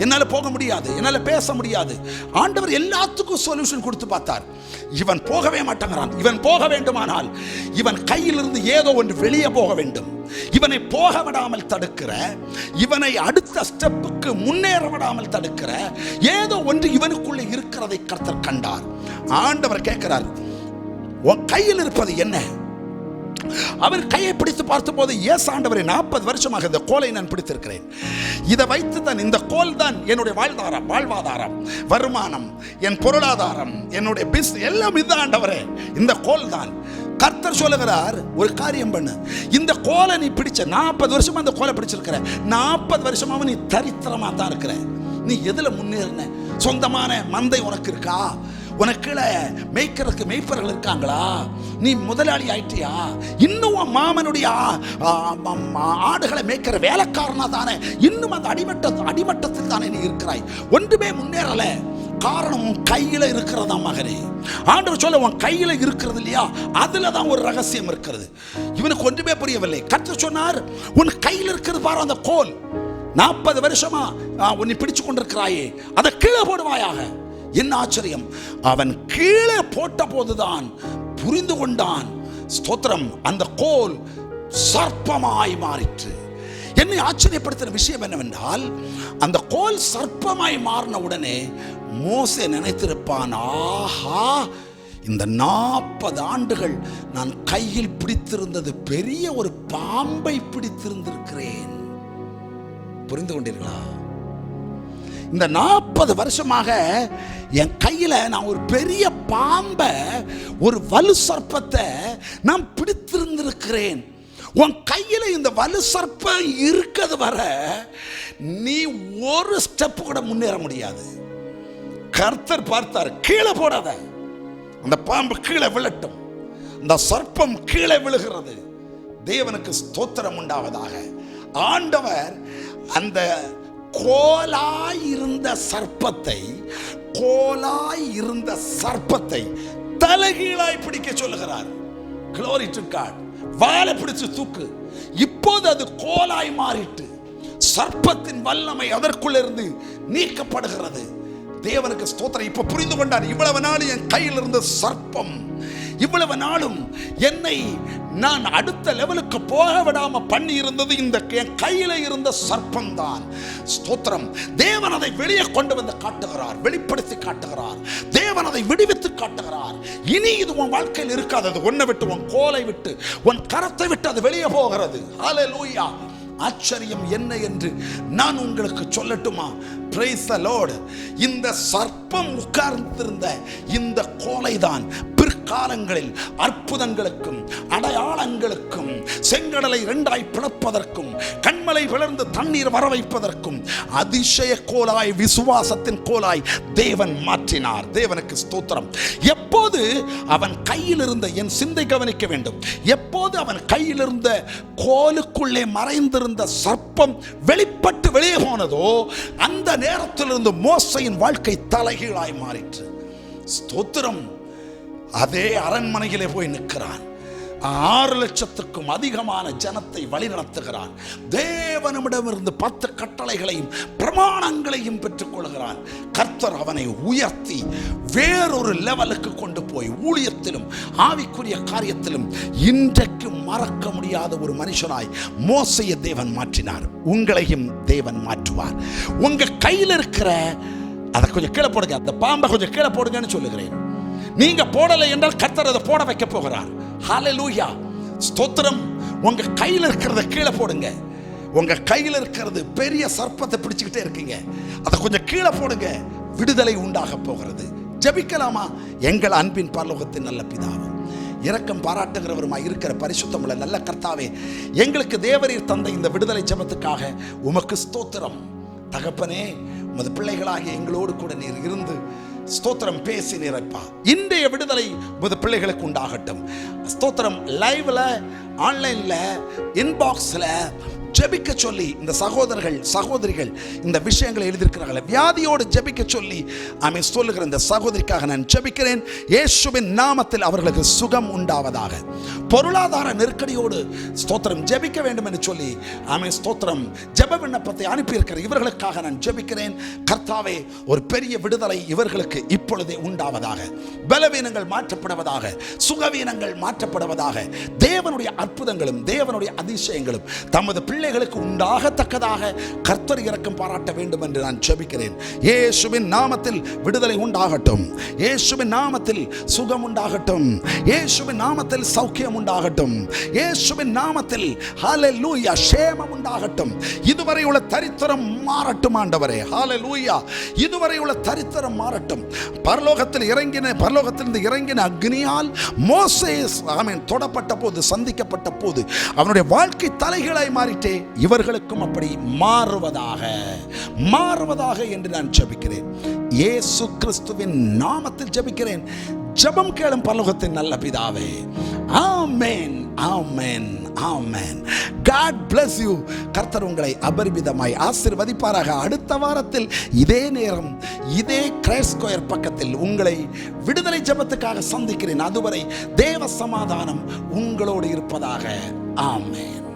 என்னால போக முடியாது, என்னால பேச முடியாது. ஆண்டவர் எல்லாத்துக்கும் சொல்யூஷன் கொடுத்து பார்த்தார். இவன் போகவே மாட்டேங்கிறான். இவன் போக வேண்டுமானால் இவன் கையிலிருந்து ஏதோ ஒன்று வெளியே போக வேண்டும். இவனை போக விடாமல் தடுக்கிற, இவனை அடுத்த ஸ்டெப்புக்கு முன்னேற விடாமல் தடுக்கிற ஏதோ ஒன்று இவனுக்குள்ளே இருக்கிறதை கர்த்தர் கண்டார். ஆண்டவர் கேட்கிறார், உன் கையில் இருப்பது என்ன? அவர் கையை பிடித்து பார்த்தபோது, எஸ் ஆண்டவரே, 40 வருஷமாக இந்த கோலை நான் பிடித்திருக்கிறேன். இதை வைத்து தான், இந்த கோல் தான் என்னுடைய வாழ்வாதாரம், வருமானம், என் பொருளாதாரம், என்னுடைய பிசினஸ் எல்லாம் இது ஆண்டவரே, இந்த கோல் தான். கர்த்தர் சொல்லுகிறார், ஒரு காரியம் பண்ணு, இந்த கோலை நீ பிடிச்ச 40 வருஷமா அந்த கோலை பிடிச்சிருக்கிற, 40 வருஷமா நீ தரித்திரமா தான் இருக்கிற. நீ எதுல முன்னேறின? சொந்தமான மந்தை உனக்கு இருக்கா? உனக்கு மேய்க்கிறதுக்கு மேய்ப்பர்கள் இருக்காங்களா? நீ முதலாளி ஆயிட்டியா? இன்னும் மாமனுடைய ஆடுகளை மேய்க்கிற வேலைக்காரனா தானே இன்னும் அந்த அடிமட்டத்தில் தானே நீ இருக்கிறாய். ஒன்றுமே முன்னேறல. காரணம் உன் கையில இருக்கிறதா மகனே. ஆண்டவர் சொல்ல, உன் கையில இருக்கிறது இல்லையா, அதுல தான் ஒரு ரகசியம் இருக்கிறது. இவனுக்கு ஒன்றுமே புரியவில்லை. கர்த்தர் சொன்னார், உன் கையில் இருக்கிறது பாரு அந்த கோல், 40 வருஷமா உன்னை பிடிச்சு கொண்டிருக்கிறாயே, அதை கீழே போடுவாயாக. என்ன ஆச்சரியம்! அவன் கீழே போட்ட போதுதான் புரிந்து கொண்டான். ஸ்தோத்திரம். அந்த கோல் சர்ப்பமாய் மாறிற்று. என்னை ஆச்சரியப்படுத்தின விஷயம் என்னவென்றால், அந்த கோல் சர்ப்பமாய் மாறின உடனே மோசே நினைத்திருப்பான், ஆஹா, இந்த 40 ஆண்டுகள் நான் கையில் பிடித்திருந்தது பெரிய ஒரு பாம்பை பிடித்திருந்திருக்கிறேன். புரிந்து கொண்டீர்களா? இந்த 40 வருஷமாக என் கையில நான் ஒரு பெரிய பாம்பை, ஒரு வலு சர்ப்பத்தை நான் பிடித்திருந்திருக்கிறேன். உன் கையில இந்த வலு சர்ப்பம் இருக்கிறது வர நீ ஒரு ஸ்டெப் கூட முன்னேற முடியாது. கர்த்தர் பார்த்தார், கீழே போடாத, அந்த பாம்பு கீழே விழட்டும். அந்த சர்ப்பம் கீழே விழுகிறது. தேவனுக்கு ஸ்தோத்திரம் உண்டாவதாக. ஆண்டவர் அந்த கோலாய் இருந்த சர்ப்பத்தை தலைகீழாய் பிடிக்க சொல்லுகிறார். Glory to God. வாளை பிடிச்சு தூக்கு. இப்போது அது கோலாய் மாறிட்டு சர்ப்பத்தின் வல்லமை அதற்குள்ள இருந்து நீக்கப்படுகிறது. தேவனுக்கு ஸ்தோத்திரம். இப்ப புரிந்து கொண்டார், இவ்வளவு நாள் என் கையில் இருந்த சர்ப்பம், இவ்வளவு நாளும் என்னை நான் அடுத்த லெவலுக்கு போக விடாம பண்ணி இருந்தது இந்த என் கையில இருந்த சர்ப்பம் தான். ஸ்தோத்திரம். தேவன் அதை வெளியே கொண்டு வந்து காட்டுகிறார், வெளிப்படுத்தி காட்டுகிறார். தேவன் அதை விடுவித்து காட்டுகிறார். இனி இது உன் வாழ்க்கையில் இருக்காது. அது உன்னை விட்டு, உன் கோலை விட்டு, உன் கரத்தை விட்டு அது வெளியே போகிறது. ஹல்லேலூயா. ஆச்சரியம் என்ன என்று நான் உங்களுக்கு சொல்லட்டுமா? Price the Lord. இந்த சர்ப்பம் உட்கார்ந்திருந்த இந்த கோலை தான் பிற்காலங்களில் அற்புதங்களுக்கும் அடையாளங்களுக்கும், செங்கடலை இரண்டாய் பிளப்பதற்கும், கண்மலை விளர்ந்து தண்ணீர் வர வைப்பதற்கும் அதிசய கோலாய், விசுவாசத்தின் கோலாய் தேவன் மாற்றினார். தேவனுக்கு ஸ்தோத்திரம். எப்போது அவன் கையில் இருந்த, என் சிந்தை கவனிக்க வேண்டும், எப்போது அவன் கையில் இருந்த கோலுக்குள்ளே மறைந்திருந்த சர்ப்பம் வெளிப்பட்டு வெளியே போனதோ அந்த நேரத்திலிருந்து மோசையின் வாழ்க்கை தலைகீழாய் மாறிற்று. ஸ்தோத்திரம். அதே அரண்மனையிலே போய் நிற்கிறான். 6 லட்சத்துக்கும் அதிகமான ஜனத்தை வழி நடத்துகிறான். தேவனிடமிருந்து 10 கட்டளைகளையும் பிரமாணங்களையும் பெற்றுக் கொள்கிறான். கர்த்தர் அவனை உயர்த்தி வேறொரு லெவலுக்கு கொண்டு போய் ஊழியத்திலும் ஆவிக்குரிய காரியத்திலும் இன்றைக்கு மறக்க முடியாத ஒரு மனுஷனாய் மோசேயை தேவன் மாற்றினார். உங்களையும் தேவன் மாற்றுவார். உங்க கையில் இருக்கிற அதை கொஞ்சம் கீழே போடுங்க, அந்த பாம்பை கொஞ்சம் கீழே போடுங்கன்னு சொல்லுகிறேன். நீங்க போடலை என்றால் கர்த்தர் அதை போட வைக்க போகிறார். ஹல்லேலூயா. ஸ்தோத்திரம். உங்க கையில் இருக்கிறத கீழே போடுங்க. உங்க கையில் இருக்கிறது பெரிய சர்ப்பத்தை பிடிச்சுக்கிட்டே இருக்கீங்க, அதை கொஞ்சம் கீழே போடுங்க. விடுதலை உண்டாக போகிறது. ஜெபிக்கலாமா? எங்கள் அன்பின் பரலோகத்தின் நல்ல பிதாவே, இரக்கம் பாராட்டுகிறவருமாய் இருக்கிற பரிசுத்தமுள்ள நல்ல கர்த்தாவே, எங்களுக்கு தேவரீர் தந்த இந்த விடுதலை ஜெபத்துக்காக உமக்கு ஸ்தோத்திரம். தகப்பனே, உமது பிள்ளைகளாகிய எங்களோடு கூட நீர் இருந்து ஸ்தோத்திரம் பேசி நிரப்பா. இன்றைய விடுதலை உமது பிள்ளைகளுக்கு உண்டாகட்டும். ஸ்தோத்திரம். லைவ்ல, ஆன்லைன்ல, இன்பாக்ஸ்ல ஜெபிக்க சொல்லி இந்த சகோதரர்கள் சகோதரிகள் இந்த விஷயங்களை எழுதியிருக்கிறார்கள். வியாதியோடு ஜெபிக்க சொல்லி ஆமென் சொல்லுகிற இந்த சகோதரிக்காக நான் ஜெபிக்கிறேன். இயேசுவின் நாமத்தில் அவர்களுக்கு சுகம் உண்டாவதாக. பொருளாதார நெருக்கடியோடு ஸ்தோத்திரம் ஜெபிக்க வேண்டும் என்று சொல்லி ஆமென் ஸ்தோத்திரம் ஜெப விண்ணப்பத்தை அனுப்பியிருக்கிற இவர்களுக்காக நான் ஜெபிக்கிறேன். கர்த்தாவே, ஒரு பெரிய விடுதலை இவர்களுக்கு இப்பொழுதே உண்டாவதாக. பலவீனங்கள் மாற்றப்படுவதாக, சுகவீனங்கள் மாற்றப்படுவதாக. தேவனுடைய அற்புதங்களும் தேவனுடைய அதிசயங்களும் தமது பிள்ளைகளுக்கு உண்டாகத்தக்கதாக கர்த்தர் இரக்கம் பாராட்ட வேண்டும் என்று நான் ஜெபிக்கிறேன். இயேசுவின் நாமத்தில் விடுதலை உண்டாகட்டும். இயேசுவின் நாமத்தில் சுகம் உண்டாகட்டும். இயேசுவின் நாமத்தில் சௌக்கியம் உண்டாகட்டும். இயேசுவின் நாமத்தில் ஹல்லேலூயா சேமம் உண்டாகட்டும். இதுவரை உள்ள தரித்திரம் மாறட்டும் ஆண்டவரே. ஹல்லேலூயா. இதுவரை உள்ள தரித்திரம் மாறட்டும். பரலோகத்திலிருந்து இறங்கின அக்னியால் மோசே ஆமென் தொடப்பட்ட போது, சந்திக்கப்பட்ட போது அவனுடைய வாழ்க்கை தலைகளாய் மாறிட்டே இவர்களுக்கும் அப்படி மாறுவதாக என்று நான் ஜெபிக்கிறேன். இயேசு கிறிஸ்துவின் நாமத்தில் ஜெபிக்கிறேன். ஜெபம் கேளும் பரலோகத்தின் நல்ல பிதாவே. ஆமென், ஆமென், ஆமென். God bless you. கர்த்தர் உங்களை அபரிமிதமாய் ஆசீர்வதிப்பாராக. அடுத்த வாரத்தில் இதே நேரம் இதே கிரைஸ்ட் ஸ்கொயர் பக்கத்தில் உங்களை விடுதலை ஜெபத்துக்காக சந்திக்கிறேன். அதுவரை தேவ சமாதானம் உங்களோடு இருப்பதாக. ஆமென்.